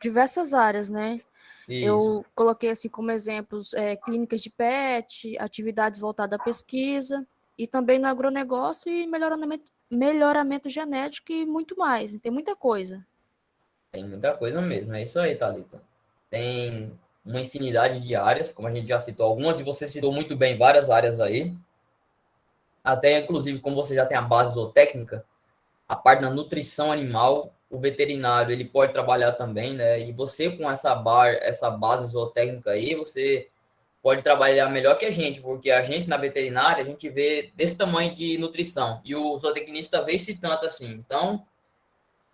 diversas áreas, né? Isso. Eu coloquei assim como exemplos clínicas de pet, atividades voltadas à pesquisa, e também no agronegócio e melhoramento genético e muito mais. Tem muita coisa. Tem muita coisa mesmo, é isso aí, Thalita. Tem uma infinidade de áreas, como a gente já citou algumas, e você citou muito bem várias áreas aí. Até, inclusive, como você já tem a base zootécnica, a parte da nutrição animal, o veterinário, ele pode trabalhar também, né? E você, com essa base zootécnica aí, você pode trabalhar melhor que a gente, porque a gente, na veterinária, a gente vê desse tamanho de nutrição, e o zootecnista vê esse tanto assim. Então,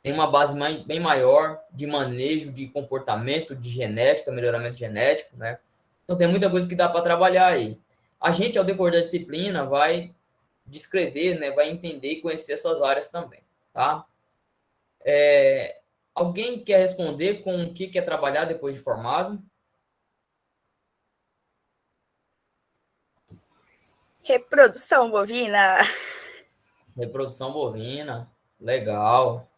tem uma base bem maior de manejo, de comportamento, de genética, melhoramento genético, né? Então, tem muita coisa que dá para trabalhar aí. A gente, ao decorrer da disciplina, vai descrever, né? Vai entender e conhecer essas áreas também, tá? Alguém quer responder com o que quer trabalhar depois de formado? Reprodução bovina. Reprodução bovina, legal.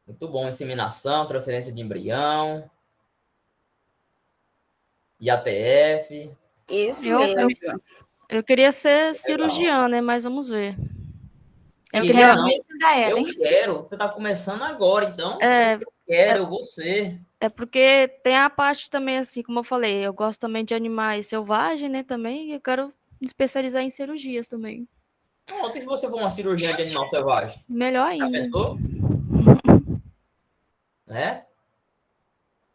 Muito bom, inseminação, transferência de embrião, IATF. Isso Eu- mesmo. Eu queria ser cirurgiã, né? Mas vamos ver. Eu Queria queria. não, da ela, eu hein? quero. Você está começando agora, então É, eu quero, eu vou ser. É porque tem a parte também, assim, como eu falei, eu gosto também de animais selvagens, né, também, e eu quero me especializar em cirurgias também. Pronto, e se você for uma cirurgiã de animal selvagem? Melhor Já ainda. pensou? Né?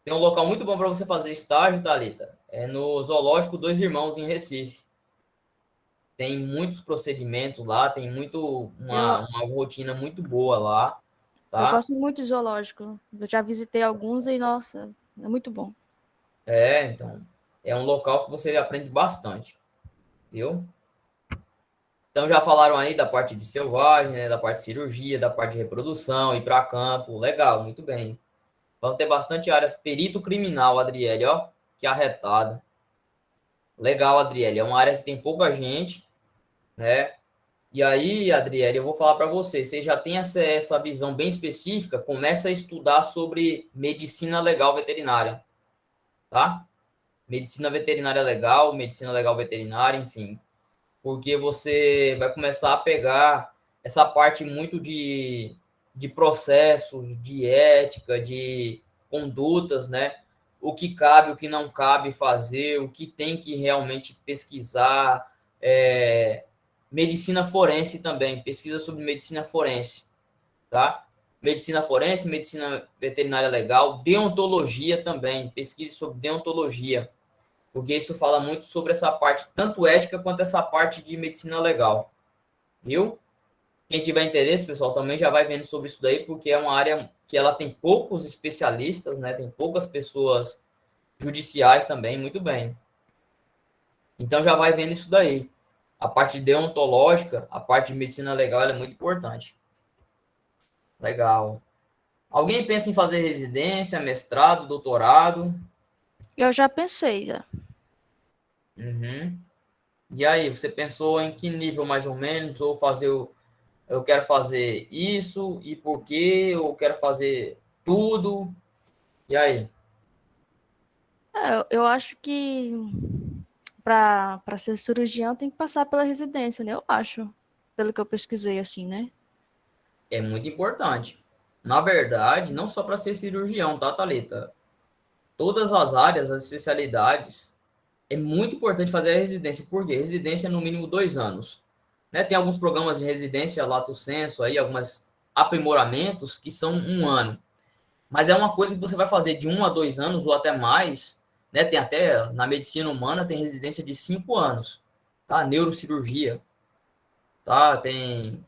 Tem um local muito bom para você fazer estágio, Thalita. É no Zoológico Dois Irmãos, em Recife. Tem muitos procedimentos lá, tem uma rotina muito boa lá, Eu tá? gosto muito de zoológico. Eu já visitei alguns e, nossa, é muito bom. Então, é um local que você aprende bastante, viu? Então, já falaram aí da parte de selvagem, né, da parte de cirurgia, da parte de reprodução, ir para campo, legal, muito bem. Vamos ter bastante áreas. Perito criminal, Adriele, ó, que arretada. Legal, Adriele, é uma área que tem pouca gente, né? E aí, Adriele, eu vou falar para você, você já tem essa visão bem específica, começa a estudar sobre medicina legal veterinária, tá? Medicina veterinária legal, medicina legal veterinária, enfim. Porque você vai começar a pegar essa parte muito de processos, de ética, de condutas, né? O que cabe, o que não cabe fazer, o que tem que realmente pesquisar, medicina forense também, pesquisa sobre medicina forense, tá? Medicina forense, medicina veterinária legal, deontologia também, pesquisa sobre deontologia, porque isso fala muito sobre essa parte, tanto ética quanto essa parte de medicina legal, viu? Quem tiver interesse, pessoal, também já vai vendo sobre isso daí, porque é uma área que ela tem poucos especialistas, né? Tem poucas pessoas judiciais também, muito bem. Então já vai vendo isso daí. A parte deontológica, a parte de medicina legal, ela é muito importante. Legal. Alguém pensa em fazer residência, mestrado, doutorado? Eu já pensei, já. Uhum. E aí, você pensou em que nível mais ou menos? Ou fazer eu quero fazer isso e por quê? Ou quero fazer tudo? E aí? Eu acho que para ser cirurgião tem que passar pela residência, né? Eu acho, pelo que eu pesquisei, assim, né? É muito importante. Na verdade, não só para ser cirurgião, tá, Thalita? Todas as áreas, as especialidades, é muito importante fazer a residência. Por quê? Residência é no mínimo 2 anos. Né? Tem alguns programas de residência, lato sensu, aí, alguns aprimoramentos que são 1 ano. Mas é uma coisa que você vai fazer de 1 a 2 anos ou até mais. Né? Tem até, na medicina humana, tem residência de 5 anos. Tá? Neurocirurgia. Tá? Tem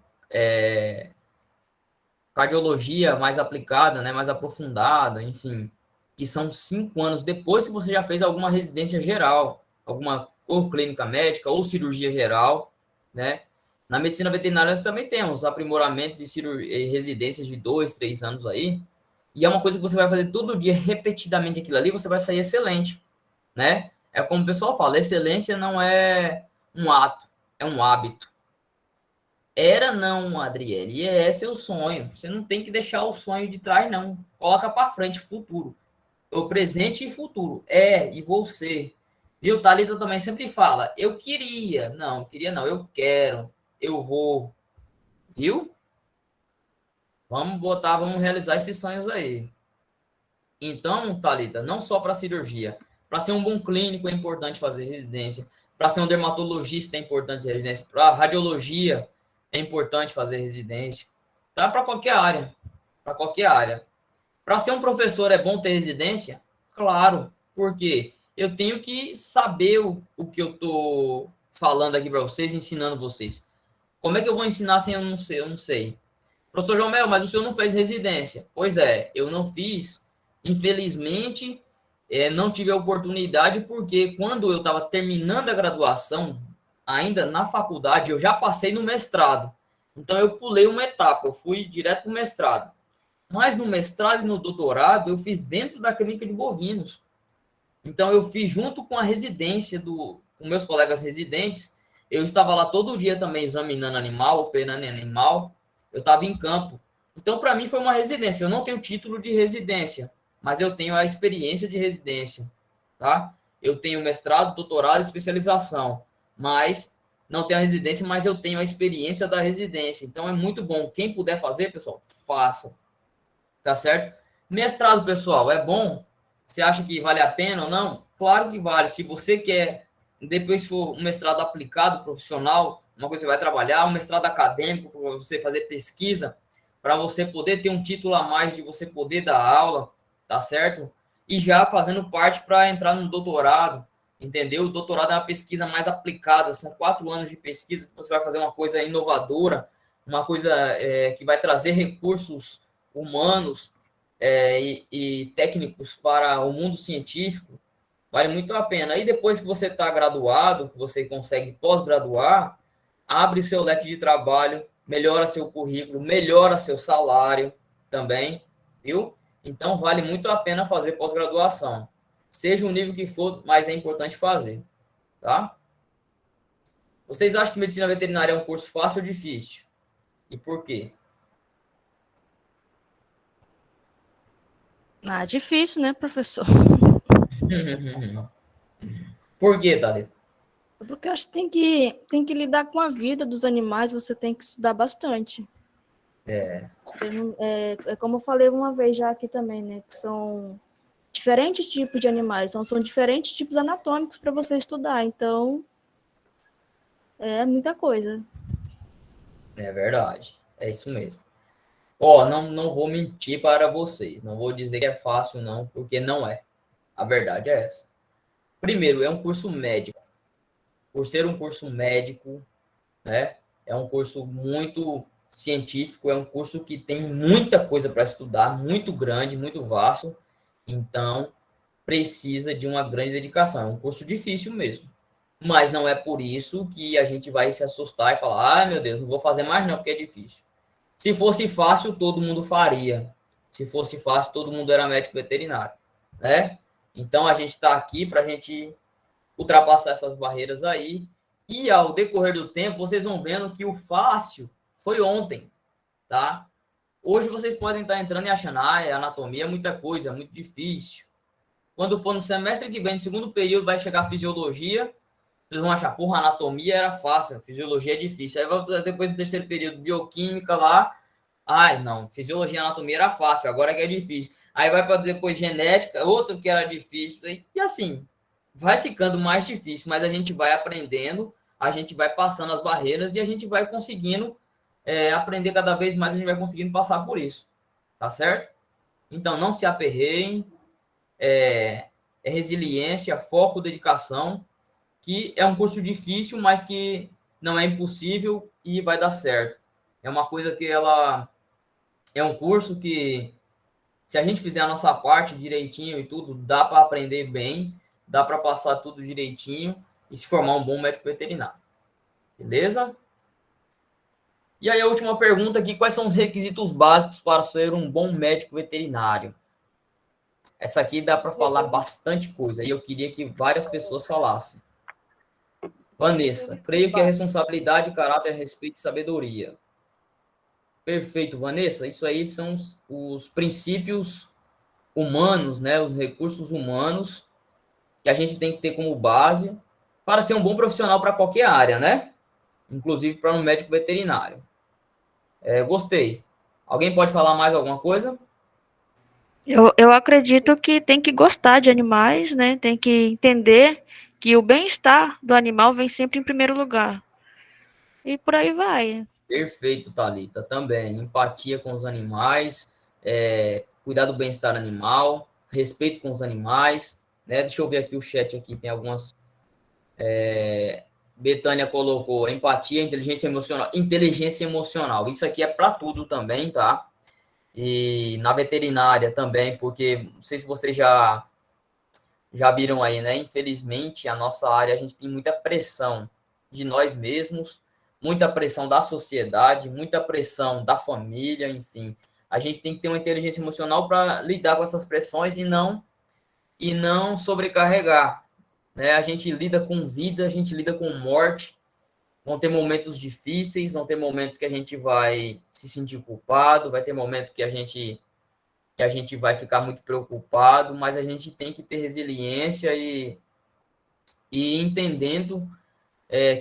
cardiologia mais aplicada, né? Mais aprofundada, enfim. Que são 5 anos depois que você já fez alguma residência geral. Alguma ou clínica médica ou cirurgia geral, né? Na medicina veterinária nós também temos aprimoramentos e residências de 2, 3 anos aí. E é uma coisa que você vai fazer todo dia, repetidamente aquilo ali, você vai sair excelente, né? É como o pessoal fala, excelência não é um ato, é um hábito. Era não, Adriele, e é seu sonho. Você não tem que deixar o sonho de trás, não. Coloca para frente, futuro. O presente e futuro. E você. Viu? Thalita também sempre fala, eu queria. Não, queria não, eu quero. Eu vou. Viu? Vamos realizar esses sonhos aí. Então, Thalita, não só para cirurgia. Para ser um bom clínico é importante fazer residência. Para ser um dermatologista é importante fazer residência. Para radiologia é importante fazer residência. Tá? Para qualquer área. Para qualquer área. Para ser um professor é bom ter residência? Claro. Por quê? Eu tenho que saber o que eu estou falando aqui para vocês, ensinando vocês. Como é que eu vou ensinar sem eu não sei? Eu não sei. Professor João Mel, mas o senhor não fez residência. Pois é, eu não fiz. Infelizmente, não tive a oportunidade, porque quando eu estava terminando a graduação, ainda na faculdade, eu já passei no mestrado. Então, eu pulei uma etapa, eu fui direto para o mestrado. Mas no mestrado e no doutorado, eu fiz dentro da clínica de bovinos. Então, eu fiz junto com a residência com meus colegas residentes. Eu estava lá todo dia também examinando animal, operando em animal. Eu estava em campo. Então, para mim, foi uma residência. Eu não tenho título de residência, mas eu tenho a experiência de residência, tá? Eu tenho mestrado, doutorado e especialização, mas não tenho a residência, mas eu tenho a experiência da residência. Então, é muito bom. Quem puder fazer, pessoal, faça. Tá certo? Mestrado, pessoal, é bom? Você acha que vale a pena ou não? Claro que vale. Se você quer, depois for um mestrado aplicado, profissional, uma coisa que você vai trabalhar, um mestrado acadêmico, para você fazer pesquisa, para você poder ter um título a mais de você poder dar aula, tá certo? E já fazendo parte para entrar no doutorado, entendeu? O doutorado é uma pesquisa mais aplicada, são 4 anos de pesquisa que você vai fazer uma coisa inovadora, uma coisa que vai trazer recursos humanos e técnicos para o mundo científico, vale muito a pena. E depois que você está graduado, que você consegue pós-graduar, abre seu leque de trabalho, melhora seu currículo, melhora seu salário também, viu? Então, vale muito a pena fazer pós-graduação. Seja o nível que for, mas é importante fazer, tá? Vocês acham que medicina veterinária é um curso fácil ou difícil? E por quê? Difícil, né, professor? Por quê, Thalita? Porque eu acho que tem que lidar com a vida dos animais, você tem que estudar bastante. É como eu falei uma vez já aqui também, né? Que são diferentes tipos de animais, são diferentes tipos anatômicos para você estudar. Então, é muita coisa. É verdade. É isso mesmo. Não vou mentir para vocês. Não vou dizer que é fácil, não, porque não é. A verdade é essa. Primeiro, é um curso médico. Por ser um curso médico, né? É um curso muito científico, é um curso que tem muita coisa para estudar, muito grande, muito vasto. Então, precisa de uma grande dedicação. É um curso difícil mesmo. mas não é por isso que a gente vai se assustar e falar, meu Deus, não vou fazer mais não, porque é difícil. Se fosse fácil, todo mundo faria. Se fosse fácil, todo mundo era médico veterinário, né? Então, a gente está aqui para a gente ultrapassar essas barreiras aí. E, ao decorrer do tempo, vocês vão vendo que o fácil foi ontem, tá? Hoje, vocês podem estar entrando e achando, anatomia é muita coisa, é muito difícil. Quando for no semestre que vem, no segundo período, vai chegar a fisiologia, vocês vão achar, porra, anatomia era fácil, fisiologia é difícil. Aí, depois do terceiro período, bioquímica lá, não, fisiologia e anatomia era fácil, agora que é difícil. Aí vai para depois genética, outro que era difícil, e assim, vai ficando mais difícil, mas a gente vai aprendendo, a gente vai passando as barreiras e a gente vai conseguindo aprender cada vez mais, a gente vai conseguindo passar por isso, tá certo? Então, não se aperreiem, é resiliência, foco, dedicação, que é um curso difícil, mas que não é impossível e vai dar certo. É uma coisa que é um curso que, se a gente fizer a nossa parte direitinho e tudo, dá para aprender bem, dá para passar tudo direitinho e se formar um bom médico veterinário. Beleza? E aí a última pergunta aqui, quais são os requisitos básicos para ser um bom médico veterinário? Essa aqui dá para falar bastante coisa e eu queria que várias pessoas falassem. Vanessa, creio que é responsabilidade, caráter, respeito e sabedoria. Perfeito, Vanessa. Isso aí são os princípios humanos, né? Os recursos humanos que a gente tem que ter como base para ser um bom profissional para qualquer área, né? Inclusive para um médico veterinário. Gostei. Alguém pode falar mais alguma coisa? Eu acredito que tem que gostar de animais, né? Tem que entender que o bem-estar do animal vem sempre em primeiro lugar. E por aí vai. Perfeito, Thalita. Também. Empatia com os animais, cuidar do bem-estar animal, respeito com os animais, né? Deixa eu ver aqui o chat aqui, tem algumas... Betânia colocou empatia, inteligência emocional. Inteligência emocional. Isso aqui é para tudo também, tá? E na veterinária também, porque não sei se vocês já viram aí, né? Infelizmente, a nossa área, a gente tem muita pressão de nós mesmos, muita pressão da sociedade, muita pressão da família, enfim. A gente tem que ter uma inteligência emocional para lidar com essas pressões e não sobrecarregar, né? A gente lida com vida, a gente lida com morte. Vão ter momentos difíceis, vão ter momentos que a gente vai se sentir culpado, vai ter momentos que a gente vai ficar muito preocupado, mas a gente tem que ter resiliência e entendendo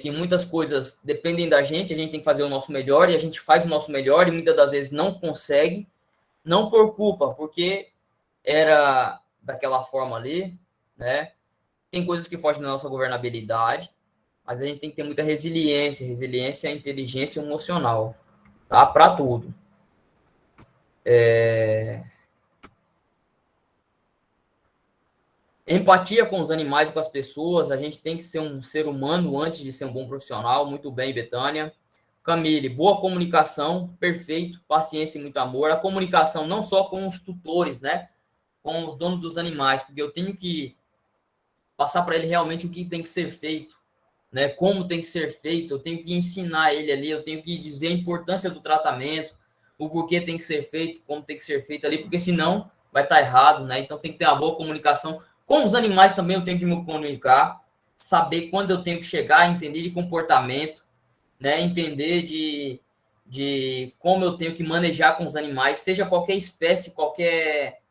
que muitas coisas dependem da gente, a gente tem que fazer o nosso melhor, e a gente faz o nosso melhor, e muitas das vezes não consegue, não por culpa, porque era daquela forma ali, né? Tem coisas que fogem da nossa governabilidade, mas a gente tem que ter muita resiliência. Resiliência é inteligência emocional, tá? Para tudo. Empatia com os animais e com as pessoas. A gente tem que ser um ser humano antes de ser um bom profissional. Muito bem, Betânia. Camille, boa comunicação, perfeito. Paciência e muito amor. A comunicação não só com os tutores, né? Com os donos dos animais, porque eu tenho que passar para ele realmente o que tem que ser feito, né? Como tem que ser feito. Eu tenho que ensinar ele ali, eu tenho que dizer a importância do tratamento, o porquê tem que ser feito, como tem que ser feito ali, porque senão vai estar errado, né? Então tem que ter uma boa comunicação. Com os animais também eu tenho que me comunicar, saber quando eu tenho que chegar, entender de comportamento, né? Entender de como eu tenho que manejar com os animais, seja qualquer espécie, qualquer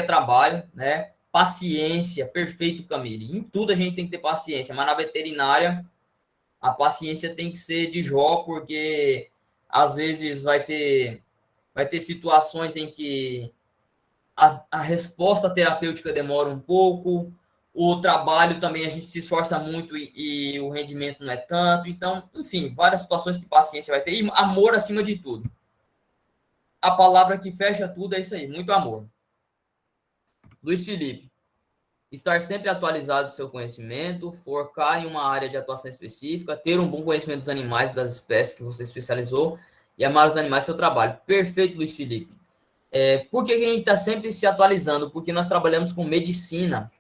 trabalho, né? Paciência, perfeito, Camille. Em tudo a gente tem que ter paciência, mas na veterinária a paciência tem que ser de Jó, porque às vezes vai ter situações em que a resposta terapêutica demora um pouco, o trabalho também a gente se esforça muito e o rendimento não é tanto. Então, enfim, várias situações que paciência vai ter. E amor acima de tudo. A palavra que fecha tudo é isso aí, muito amor. Luiz Felipe, estar sempre atualizado do seu conhecimento, focar em uma área de atuação específica, ter um bom conhecimento dos animais, das espécies que você especializou e amar os animais seu trabalho. Perfeito, Luiz Felipe. Por que a gente está sempre se atualizando? Porque nós trabalhamos com medicina,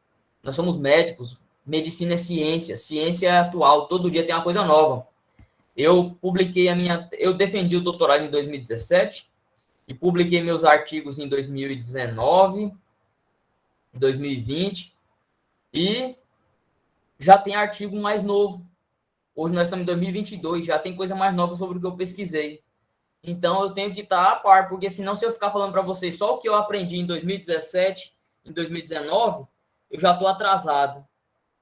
nós somos médicos, medicina é ciência, ciência é atual, todo dia tem uma coisa nova. Eu defendi o doutorado em 2017 e publiquei meus artigos em 2019, 2020 e já tem artigo mais novo. Hoje nós estamos em 2022, já tem coisa mais nova sobre o que eu pesquisei. Então eu tenho que estar a par, porque senão se eu ficar falando para vocês só o que eu aprendi em 2017, em 2019, eu já estou atrasado.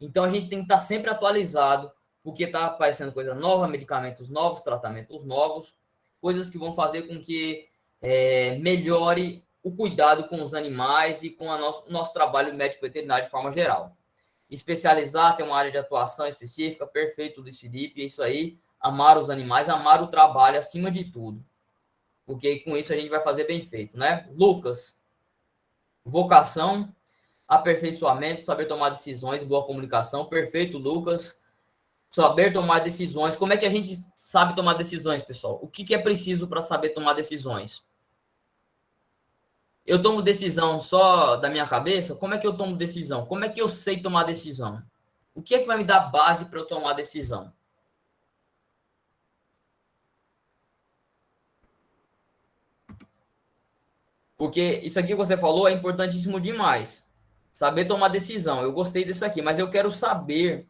Então a gente tem que estar sempre atualizado, porque está aparecendo coisa nova, medicamentos novos, tratamentos novos, coisas que vão fazer com que melhore o cuidado com os animais e com o nosso trabalho médico veterinário de forma geral. Especializar, ter uma área de atuação específica, perfeito, Luiz Felipe, é isso aí. Amar os animais, amar o trabalho acima de tudo. Porque com isso a gente vai fazer bem feito, né? Lucas, vocação, aperfeiçoamento, saber tomar decisões, boa comunicação. Perfeito, Lucas. Saber tomar decisões. Como é que a gente sabe tomar decisões, pessoal? O que é preciso para saber tomar decisões? Eu tomo decisão só da minha cabeça? Como é que eu tomo decisão? Como é que eu sei tomar decisão? O que é que vai me dar base para eu tomar decisão? Porque isso aqui que você falou é importantíssimo demais. Saber tomar decisão. Eu gostei disso aqui, mas eu quero saber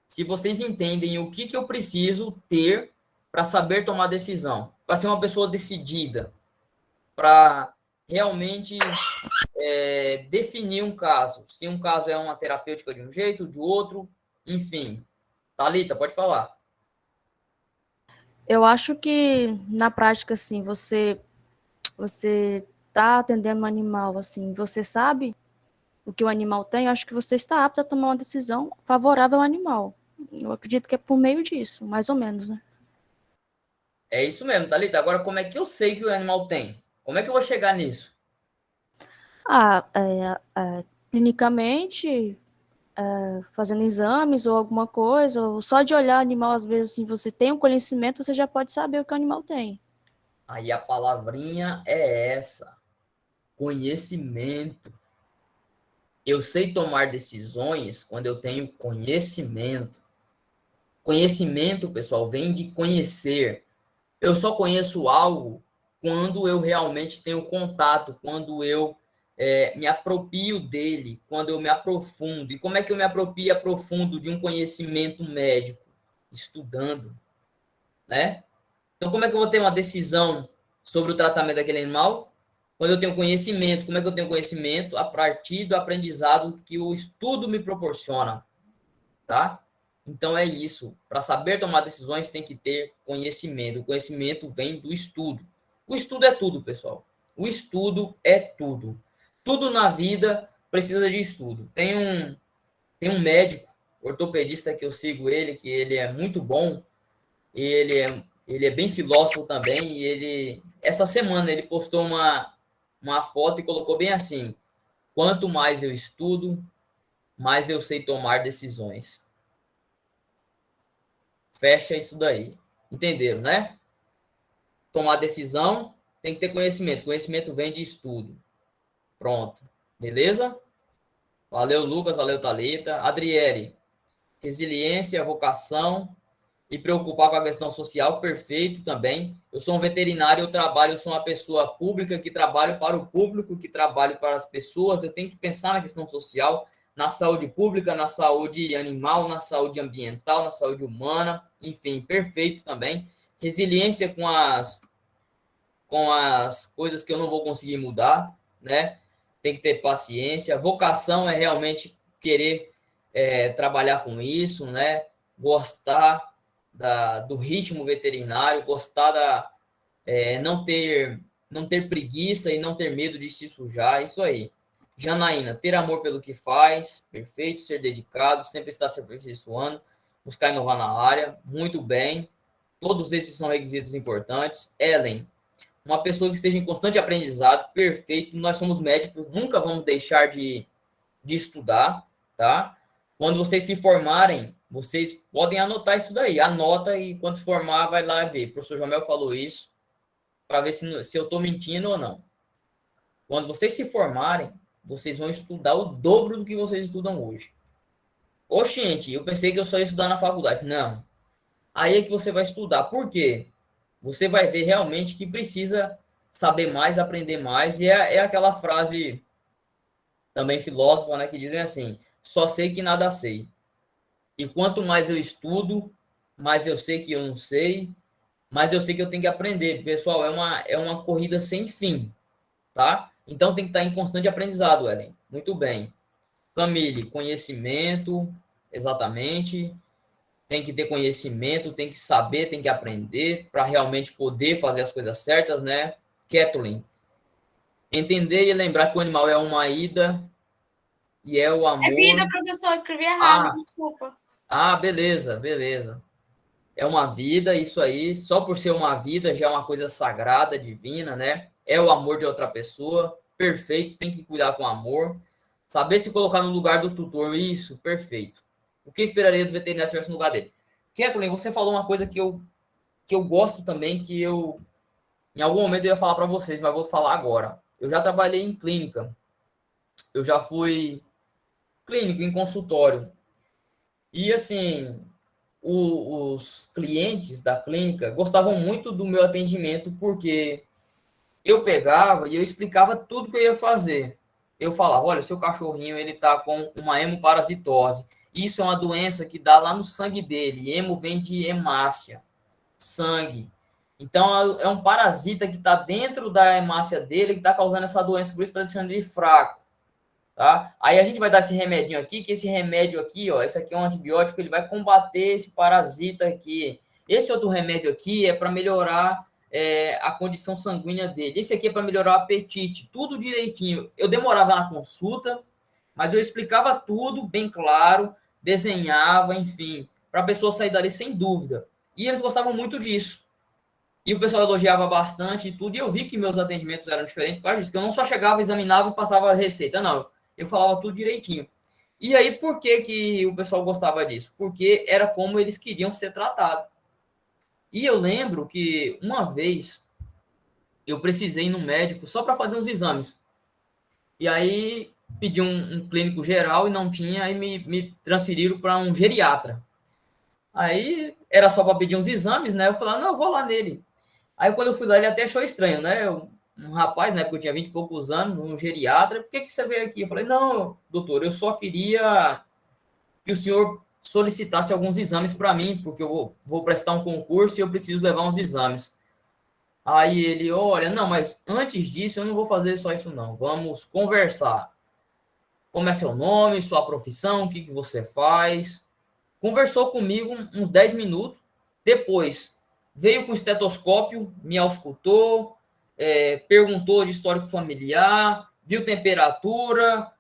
se vocês entendem o que eu preciso ter para saber tomar decisão. Para ser uma pessoa decidida. Para realmente definir um caso. Se um caso é uma terapêutica de um jeito, de outro, enfim. Thalita, pode falar. Eu acho que, na prática, assim, você está atendendo um animal, assim, você sabe o que o animal tem, eu acho que você está apto a tomar uma decisão favorável ao animal. Eu acredito que é por meio disso, mais ou menos, né? É isso mesmo, Thalita. Agora, como é que eu sei que o animal tem? Como é que eu vou chegar nisso? Clinicamente, fazendo exames ou alguma coisa, ou só de olhar o animal, às vezes, assim, você tem um conhecimento, você já pode saber o que o animal tem. Aí a palavrinha é essa. Conhecimento. Eu sei tomar decisões quando eu tenho conhecimento. Conhecimento, pessoal, vem de conhecer. Eu só conheço algo quando eu realmente tenho contato, quando eu me apropio dele, quando eu me aprofundo. E como é que eu me apropio e aprofundo de um conhecimento médico? Estudando, né? Então, como é que eu vou ter uma decisão sobre o tratamento daquele animal? Quando eu tenho conhecimento. Como é que eu tenho conhecimento? A partir do aprendizado que o estudo me proporciona, tá? Então, é isso. Para saber tomar decisões, tem que ter conhecimento. O conhecimento vem do estudo. O estudo é tudo, pessoal. O estudo é tudo. Tudo na vida precisa de estudo. Tem um médico, ortopedista, que eu sigo ele, que ele é muito bom. E ele é bem filósofo também. E essa semana, ele postou uma foto e colocou bem assim: quanto mais eu estudo, mais eu sei tomar decisões. Fecha isso daí. Entenderam, né? Tomar decisão tem que ter conhecimento. Conhecimento vem de estudo. Pronto. Beleza? Valeu, Lucas. Valeu, Thalita. Adriele, resiliência, vocação e preocupar com a questão social, perfeito também. Eu sou um veterinário, eu sou uma pessoa pública que trabalho para o público, que trabalho para as pessoas. Eu tenho que pensar na questão social, na saúde pública, na saúde animal, na saúde ambiental, na saúde humana, enfim, perfeito também. Resiliência com as coisas que eu não vou conseguir mudar, né? Tem que ter paciência. Vocação é realmente querer trabalhar com isso, né? Gostar do ritmo veterinário, gostar não ter preguiça e não ter medo de se sujar, isso aí. Janaína, ter amor pelo que faz, perfeito, ser dedicado, sempre estar se aperfeiçoando, buscar inovar na área, muito bem. Todos esses são requisitos importantes. Ellen, uma pessoa que esteja em constante aprendizado, perfeito. Nós somos médicos, nunca vamos deixar de estudar, tá? Quando vocês se formarem, vocês podem anotar isso daí. Anota e quando se formar, vai lá ver. O professor Jamel falou isso, para ver se eu estou mentindo ou não. Quando vocês se formarem, vocês vão estudar o dobro do que vocês estudam hoje. Oxente, eu pensei que eu só ia estudar na faculdade. Não. Aí é que você vai estudar. Por quê? Você vai ver realmente que precisa saber mais, aprender mais. E é aquela frase também filósofa, né, que dizem assim: só sei que nada sei. E quanto mais eu estudo, mais eu sei que eu não sei, mais eu sei que eu tenho que aprender. Pessoal, é uma corrida sem fim, tá? Então tem que estar em constante aprendizado, Ellen. Muito bem. Camille, conhecimento, exatamente. Tem que ter conhecimento, tem que saber, tem que aprender para realmente poder fazer as coisas certas, né? Kathleen, entender e lembrar que o animal é uma ida e é o É amor. vida, professor, escrevi errado, Ah, desculpa. beleza, beleza. É uma vida, isso aí, só por ser uma vida já é uma coisa sagrada, divina, né? É o amor de outra pessoa, perfeito, tem que cuidar com amor. Saber se colocar no lugar do tutor, isso, perfeito. O que eu esperaria do veterinário se estivesse no lugar dele? Kathleen, você falou uma coisa que eu gosto também, que eu, em algum momento eu ia falar para vocês, mas vou falar agora. Eu já trabalhei em clínica, eu já fui clínico em consultório. E assim, os clientes da clínica gostavam muito do meu atendimento, porque eu pegava e eu explicava tudo que eu ia fazer. Eu falava, olha, seu cachorrinho ele tá com uma hemoparasitose. Isso é uma doença que dá lá no sangue dele. Hemo vem de hemácia, sangue. Então é um parasita que está dentro da hemácia dele que está causando essa doença, por isso está deixando ele fraco. Tá? Aí a gente vai dar esse remedinho aqui, que esse remédio aqui, ó, esse aqui é um antibiótico, ele vai combater esse parasita aqui. Esse outro remédio aqui é para melhorar a condição sanguínea dele. Esse aqui é para melhorar o apetite, tudo direitinho. Eu demorava na consulta, mas eu explicava tudo bem claro, desenhava, enfim, para a pessoa sair dali sem dúvida. E eles gostavam muito disso. E o pessoal elogiava bastante e tudo, e eu vi que meus atendimentos eram diferentes por causa disso, que eu não só chegava, examinava e passava a receita, não. Eu falava tudo direitinho. E aí, por que que o pessoal gostava disso? Porque era como eles queriam ser tratados. E eu lembro que uma vez eu precisei ir no médico só para fazer uns exames. E aí pedi um clínico geral e não tinha, aí me transferiram para um geriatra. Aí era só para pedir uns exames, né? Eu falei, não, eu vou lá nele. Aí quando eu fui lá, ele até achou estranho, né? Um rapaz, né? Porque eu tinha 20 e poucos anos, um geriatra. Por que você veio aqui? Eu falei, não, doutor, eu só queria que o senhor solicitasse alguns exames para mim, porque eu vou prestar um concurso e eu preciso levar uns exames. Aí ele, olha, não, mas antes disso eu não vou fazer só isso não. Vamos conversar. Como é seu nome, sua profissão, o que que você faz? Conversou comigo uns 10 minutos. Depois veio com o estetoscópio, me auscultou, perguntou de histórico familiar, viu temperatura,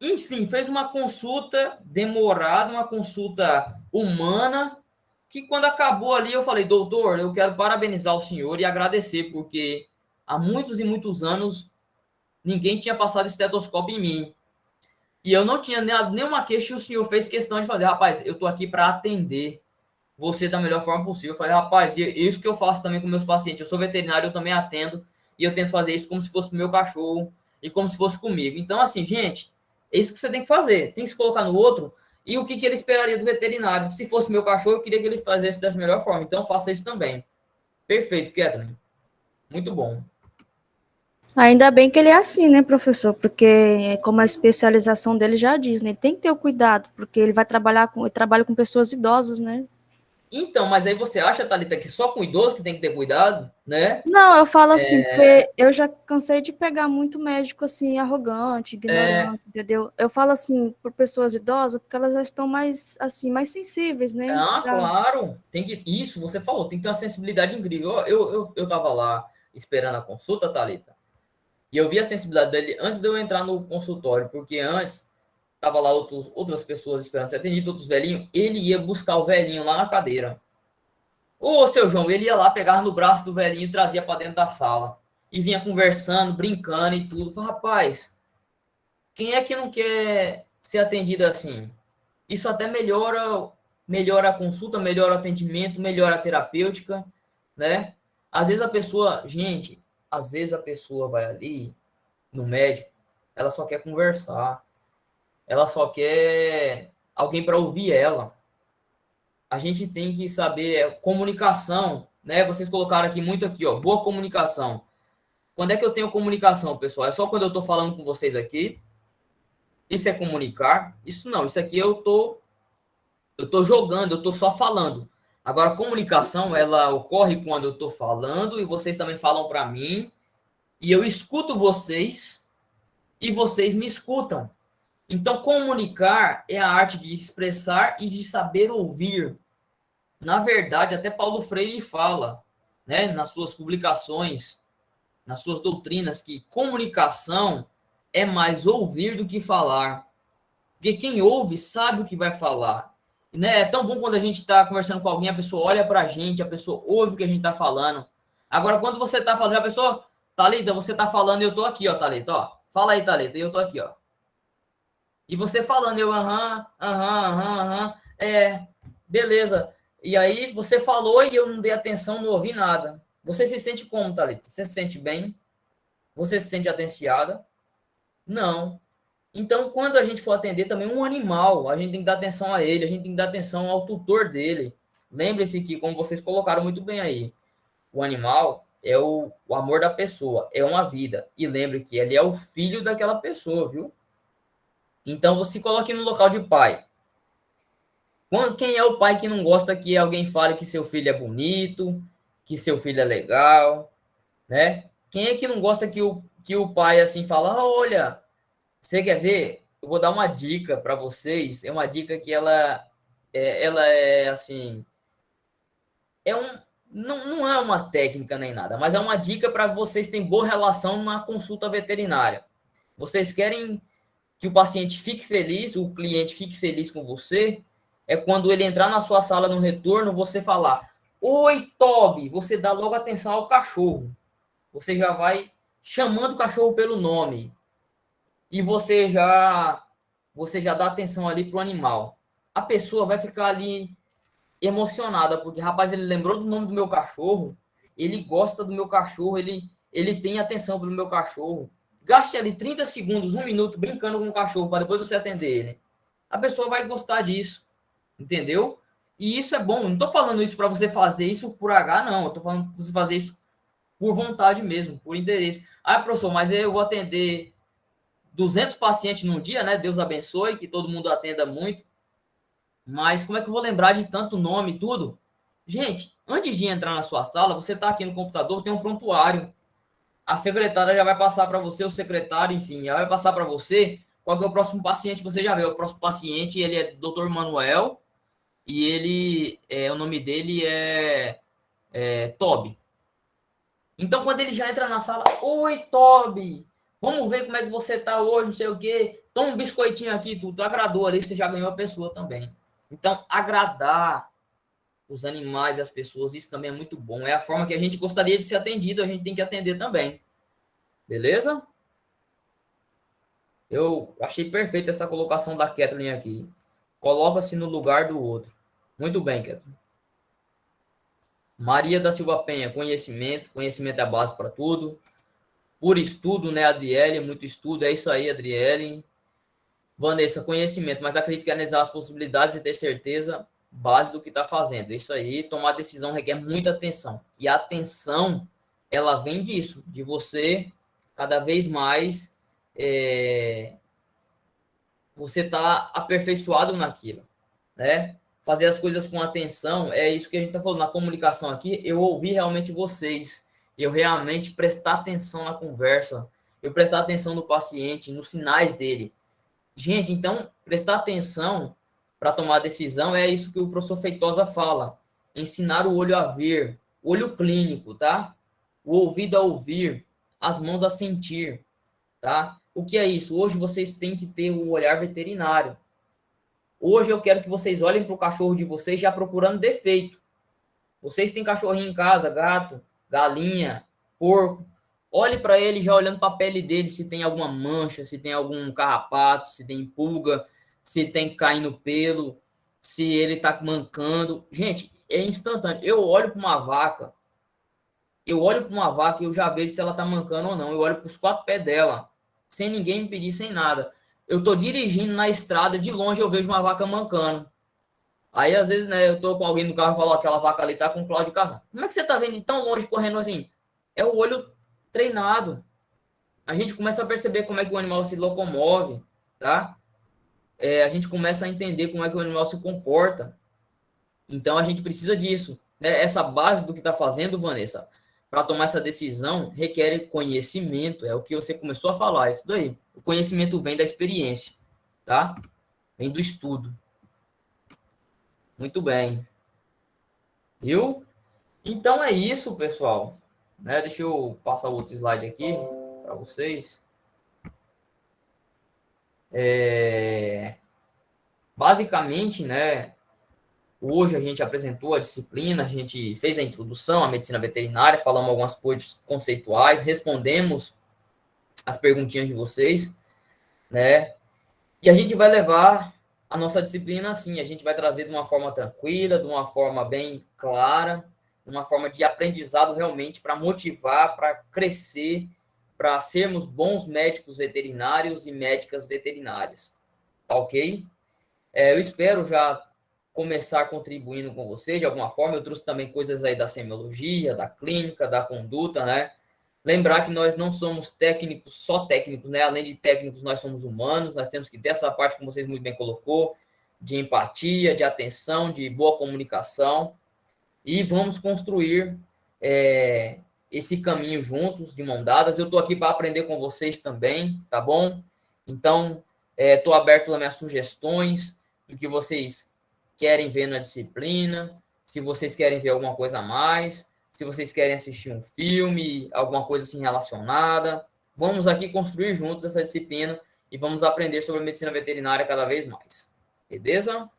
enfim, fez uma consulta demorada, uma consulta humana, que quando acabou ali eu falei, doutor, eu quero parabenizar o senhor e agradecer, porque há muitos e muitos anos ninguém tinha passado estetoscópio em mim. E eu não tinha nenhuma queixa e o senhor fez questão de fazer. Rapaz, eu tô aqui para atender você da melhor forma possível. Eu falei, rapaz, isso que eu faço também com meus pacientes. Eu sou veterinário, eu também atendo. E eu tento fazer isso como se fosse pro meu cachorro e como se fosse comigo. Então, assim, gente, é isso que você tem que fazer. Tem que se colocar no outro. E o que ele esperaria do veterinário? Se fosse meu cachorro, eu queria que ele fizesse da melhor forma. Então, faça isso também. Perfeito, Kathleen. Muito bom. Ainda bem que ele é assim, né, professor? Porque, como a especialização dele já diz, né, ele tem que ter o cuidado, porque ele vai ele trabalha com pessoas idosas, né? Então, mas aí você acha, Thalita, que só com idoso que tem que ter cuidado, né? Não, eu falo assim, porque eu já cansei de pegar muito médico, assim, arrogante, ignorante, entendeu? Eu falo assim, por pessoas idosas, porque elas já estão mais, assim, mais sensíveis, né? Claro. Tem que, isso, você falou, tem que ter uma sensibilidade incrível. Eu tava lá esperando a consulta, Thalita, e eu vi a sensibilidade dele antes de eu entrar no consultório, porque antes tava lá outras pessoas esperando ser atendido, outros velhinhos, ele ia buscar o velhinho lá na cadeira. Ô, seu João, ele ia lá, pegava no braço do velhinho e trazia para dentro da sala. E vinha conversando, brincando e tudo. Falei, rapaz, quem é que não quer ser atendido assim? Isso até melhora a consulta, melhora o atendimento, melhora a terapêutica, né? Às vezes a pessoa, gente, às vezes a pessoa vai ali no médico, ela só quer conversar, ela só quer alguém para ouvir ela. A gente tem que saber comunicação, né? Vocês colocaram aqui muito aqui, ó, boa comunicação. Quando é que eu tenho comunicação, pessoal? É só quando eu estou falando com vocês aqui? Isso é comunicar? Isso não, isso aqui eu tô jogando, eu tô só falando. Agora, a comunicação, ela ocorre quando eu tô falando e vocês também falam para mim e eu escuto vocês e vocês me escutam. Então, comunicar é a arte de expressar e de saber ouvir. Na verdade, até Paulo Freire fala, né, nas suas publicações, nas suas doutrinas, que comunicação é mais ouvir do que falar. Porque quem ouve sabe o que vai falar. Né? É tão bom quando a gente está conversando com alguém, a pessoa olha para a gente, a pessoa ouve o que a gente está falando. Agora, quando você está falando, a pessoa, Thalita, você está falando e eu estou aqui, ó, Thalita, ó. Fala aí, Thalita, e eu estou aqui, ó. E você falando, eu, beleza. E aí você falou e eu não dei atenção, não ouvi nada. Você se sente como, Thalita? Você se sente bem? Você se sente atenciada? Não. Então, quando a gente for atender também um animal, a gente tem que dar atenção a ele, a gente tem que dar atenção ao tutor dele. Lembre-se que, como vocês colocaram muito bem aí, o animal é o amor da pessoa, é uma vida. E lembre que ele é o filho daquela pessoa, viu? Então, você coloque no local de pai. Quem é o pai que não gosta que alguém fale que seu filho é bonito, que seu filho é legal, né? Quem é que não gosta que o pai, assim, fala, olha, você quer ver? Eu vou dar uma dica para vocês. É uma dica que ela é assim, não é uma técnica nem nada, mas é uma dica para vocês terem boa relação na consulta veterinária. Vocês querem que o paciente fique feliz, o cliente fique feliz com você, é quando ele entrar na sua sala no retorno, você falar, oi, Toby, você dá logo atenção ao cachorro. Você já vai chamando o cachorro pelo nome. E você já dá atenção ali pro animal. A pessoa vai ficar ali emocionada, porque, rapaz, ele lembrou do nome do meu cachorro, ele gosta do meu cachorro, ele tem atenção pelo meu cachorro. Gaste ali 30 segundos, 1 minuto, brincando com o cachorro, para depois você atender ele. A pessoa vai gostar disso, entendeu? E isso é bom. Não estou falando isso para você fazer isso por H, não. Eu estou falando para você fazer isso por vontade mesmo, por interesse. Ah, professor, mas eu vou atender 200 pacientes num dia, né? Deus abençoe, que todo mundo atenda muito. Mas como é que eu vou lembrar de tanto nome e tudo? Gente, antes de entrar na sua sala, você está aqui no computador, tem um prontuário. A secretária já vai passar para você, o secretário, enfim, já vai passar para você qual que é o próximo paciente, você já vê. O próximo paciente, ele é Dr. Manuel, e o nome dele é Toby. Então, quando ele já entra na sala, oi, Toby, vamos ver como é que você tá hoje, não sei o quê. Toma um biscoitinho aqui, tu agradou ali, você já ganhou a pessoa também. Então, agradar os animais e as pessoas, isso também é muito bom. É a forma que a gente gostaria de ser atendido, a gente tem que atender também. Beleza? Eu achei perfeita essa colocação da Kathleen aqui. Coloca-se no lugar do outro. Muito bem, Kathleen. Maria da Silva Penha, conhecimento é a base para tudo. Por estudo, né, Adriele? Muito estudo, é isso aí, Adriele. Vanessa, conhecimento, mas acredito que analisar as possibilidades e ter certeza, base do que está fazendo. É isso aí, tomar decisão requer muita atenção. E a atenção, ela vem disso, de você cada vez mais você tá aperfeiçoado naquilo, né? Fazer as coisas com atenção, é isso que a gente está falando na comunicação aqui. Eu ouvi realmente vocês, eu realmente prestar atenção na conversa, eu prestar atenção no paciente, nos sinais dele. Gente, então, prestar atenção para tomar decisão é isso que o professor Feitosa fala. Ensinar o olho a ver, olho clínico, tá? O ouvido a ouvir, as mãos a sentir, tá? O que é isso? Hoje vocês têm que ter o olhar veterinário. Hoje eu quero que vocês olhem para o cachorro de vocês já procurando defeito. Vocês têm cachorrinho em casa, gato, galinha, porco. Olhe para ele já olhando para a pele dele, se tem alguma mancha, se tem algum carrapato, se tem pulga, se tem caindo pelo, se ele está mancando. Gente, é instantâneo. Eu olho para uma vaca e eu já vejo se ela está mancando ou não. Eu olho para os 4 pés dela, sem ninguém me pedir, sem nada. eu tô dirigindo na estrada, de longe eu vejo uma vaca mancando. Aí, às vezes, né, eu tô com alguém no carro e falo, aquela vaca ali tá com Cláudio Casão. Como é que você tá vendo de tão longe correndo assim? É o olho treinado. A gente começa a perceber como é que o animal se locomove, tá? A gente começa a entender como é que o animal se comporta. Então, a gente precisa disso. Né? Essa base do que está fazendo, Vanessa, para tomar essa decisão, requer conhecimento. É o que você começou a falar, isso daí. O conhecimento vem da experiência, tá? Vem do estudo. Muito bem. Viu? Então é isso, pessoal. Né? Deixa eu passar o outro slide aqui para vocês. Basicamente, né? Hoje a gente apresentou a disciplina, a gente fez a introdução à medicina veterinária, falamos algumas coisas conceituais, respondemos as perguntinhas de vocês, né? E a gente vai levar a nossa disciplina assim, a gente vai trazer de uma forma tranquila, de uma forma bem clara, uma forma de aprendizado realmente para motivar, para crescer, para sermos bons médicos veterinários e médicas veterinárias. Tá ok? Eu espero já começar contribuindo com vocês de alguma forma. Eu trouxe também coisas aí da semiologia, da clínica, da conduta, né? Lembrar que nós não somos técnicos, só técnicos, né? Além de técnicos, nós somos humanos, nós temos que ter essa parte, como vocês muito bem colocou, de empatia, de atenção, de boa comunicação, e vamos construir esse caminho juntos, de mão dadas. Eu estou aqui para aprender com vocês também, tá bom? Então, estou aberto a minhas sugestões, do que vocês querem ver na disciplina, se vocês querem ver alguma coisa a mais, se vocês querem assistir um filme, alguma coisa assim relacionada. Vamos aqui construir juntos essa disciplina e vamos aprender sobre medicina veterinária cada vez mais. Beleza?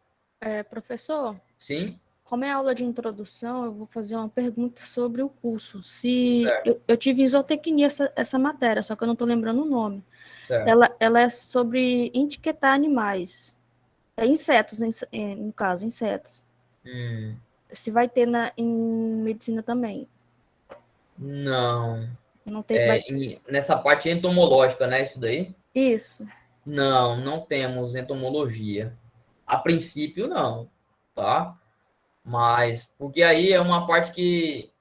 Professor, Sim? como é aula de introdução, eu vou fazer uma pergunta sobre o curso. Se Certo. eu tive em zootecnia essa matéria, só que eu não estou lembrando o nome. Certo. Ela é sobre etiquetar animais. Insetos, no caso, insetos. Se vai ter em medicina também. Não. Não tem, Nessa parte entomológica, né? Isso daí? Isso. Não temos entomologia. A princípio, não, tá? Mas, porque aí é uma parte que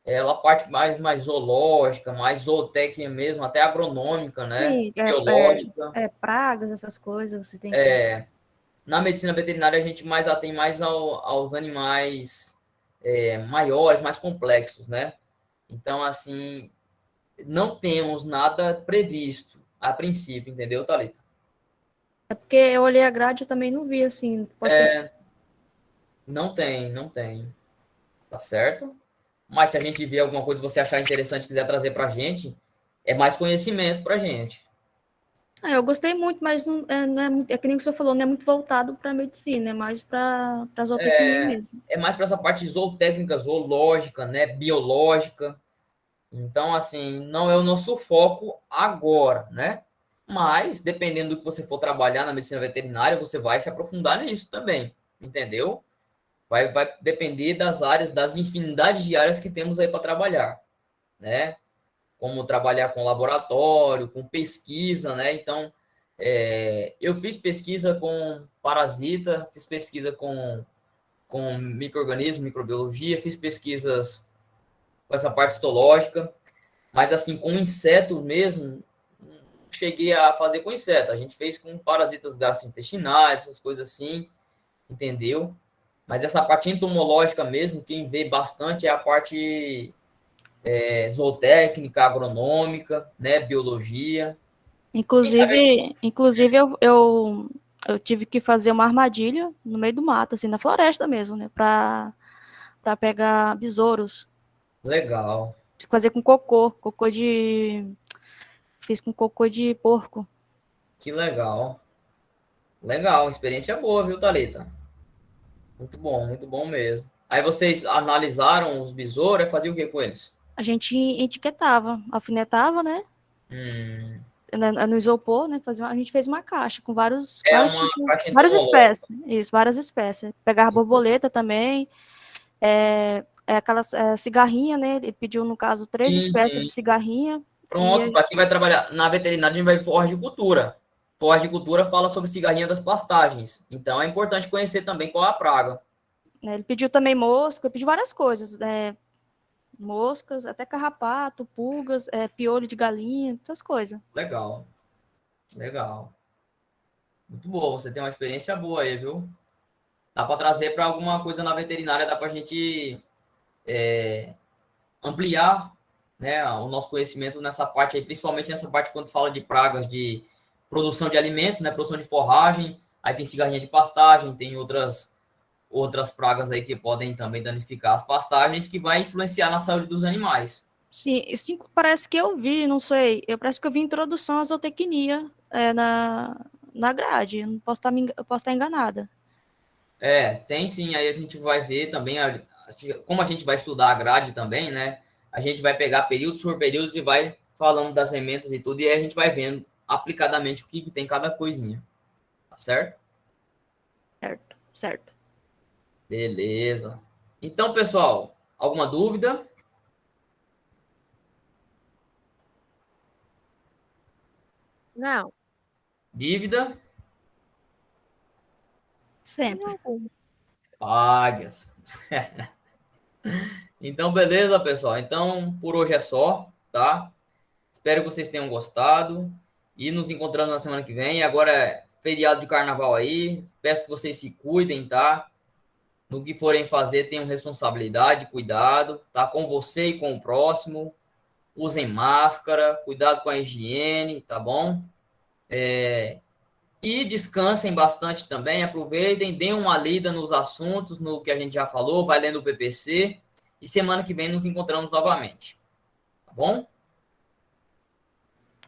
ela parte mais zoológica, mais zootécnica mesmo, até agronômica, né? Sim, Biológica. pragas, essas coisas, você tem que... Na medicina veterinária, a gente mais atém mais aos animais maiores, mais complexos, né? Então, assim, não temos nada previsto a princípio, entendeu, Thalita? É porque eu olhei a grade e também não vi, assim, pode ser... Não tem. Tá certo? Mas se a gente ver alguma coisa que você achar interessante e quiser trazer pra gente, é mais conhecimento pra gente. Eu gostei muito, mas não é que nem o senhor falou, não é muito voltado para medicina, é mais para zootecnia mesmo. É mais para essa parte zootécnica, zoológica, né? Biológica. Então, assim, não é o nosso foco agora, né? Mas, dependendo do que você for trabalhar na medicina veterinária, você vai se aprofundar nisso também, entendeu? Vai depender das áreas, das infinidades de áreas que temos aí para trabalhar, né? Como trabalhar com laboratório, com pesquisa, né? Então, eu fiz pesquisa com parasita, fiz pesquisa com micro-organismo, microbiologia, fiz pesquisas com essa parte histológica, mas assim, com inseto mesmo, cheguei a fazer com inseto. A gente fez com parasitas gastrointestinais, essas coisas assim, entendeu? Mas essa parte entomológica mesmo, quem vê bastante é a parte zootécnica, agronômica, né, biologia. Inclusive eu tive que fazer uma armadilha no meio do mato, assim, na floresta mesmo, né, para pegar besouros. Legal. Fazer com fiz com cocô de porco. Que legal. Legal, experiência boa, viu, Thalita? Muito bom mesmo. Aí vocês analisaram os besouros e faziam o que com eles? A gente etiquetava, alfinetava, né, no isopor, né, a gente fez uma caixa com várias espécies. Isso, várias espécies. Pegar borboleta também, aquelas cigarrinha, né, ele pediu, no caso, 3 espécies de cigarrinha. Pronto, aqui vai trabalhar, na veterinária a gente vai for horticultura. Forragicultura fala sobre cigarrinha das pastagens. Então, é importante conhecer também qual é a praga. Né? Ele pediu também mosca, pediu várias coisas, né? Moscas, até carrapato, pulgas, piolho de galinha, essas coisas. Legal, legal. Muito boa, você tem uma experiência boa aí, viu? Dá para trazer para alguma coisa na veterinária, dá para a gente ampliar, né, o nosso conhecimento nessa parte aí, principalmente nessa parte quando fala de pragas de produção de alimentos, né, produção de forragem, aí tem cigarrinha de pastagem, tem outras pragas aí que podem também danificar as pastagens, que vai influenciar na saúde dos animais. Sim, parece que eu vi, não sei, parece que eu vi introdução à zootecnia na grade, eu posso estar enganada. Tem sim, aí a gente vai ver também, como a gente vai estudar a grade também, né, a gente vai pegar períodos por períodos e vai falando das sementas e tudo, e aí a gente vai vendo aplicadamente o que tem cada coisinha, tá certo? Certo. Beleza. Então, pessoal, alguma dúvida? Não. Dívida? Sempre. Águias. Então, beleza, pessoal. Então, por hoje é só, tá? Espero que vocês tenham gostado e nos encontramos na semana que vem. Agora é feriado de carnaval aí. Peço que vocês se cuidem, tá? No que forem fazer, tenham responsabilidade, cuidado, tá? Com você e com o próximo. Usem máscara, cuidado com a higiene, tá bom? E descansem bastante também, aproveitem, deem uma lida nos assuntos, no que a gente já falou, vai lendo o PPC, e semana que vem nos encontramos novamente. Tá bom?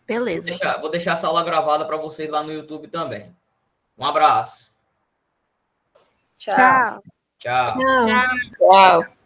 Beleza. Vou deixar essa aula gravada para vocês lá no YouTube também. Um abraço. Tchau. Tchau. Não. Tchau.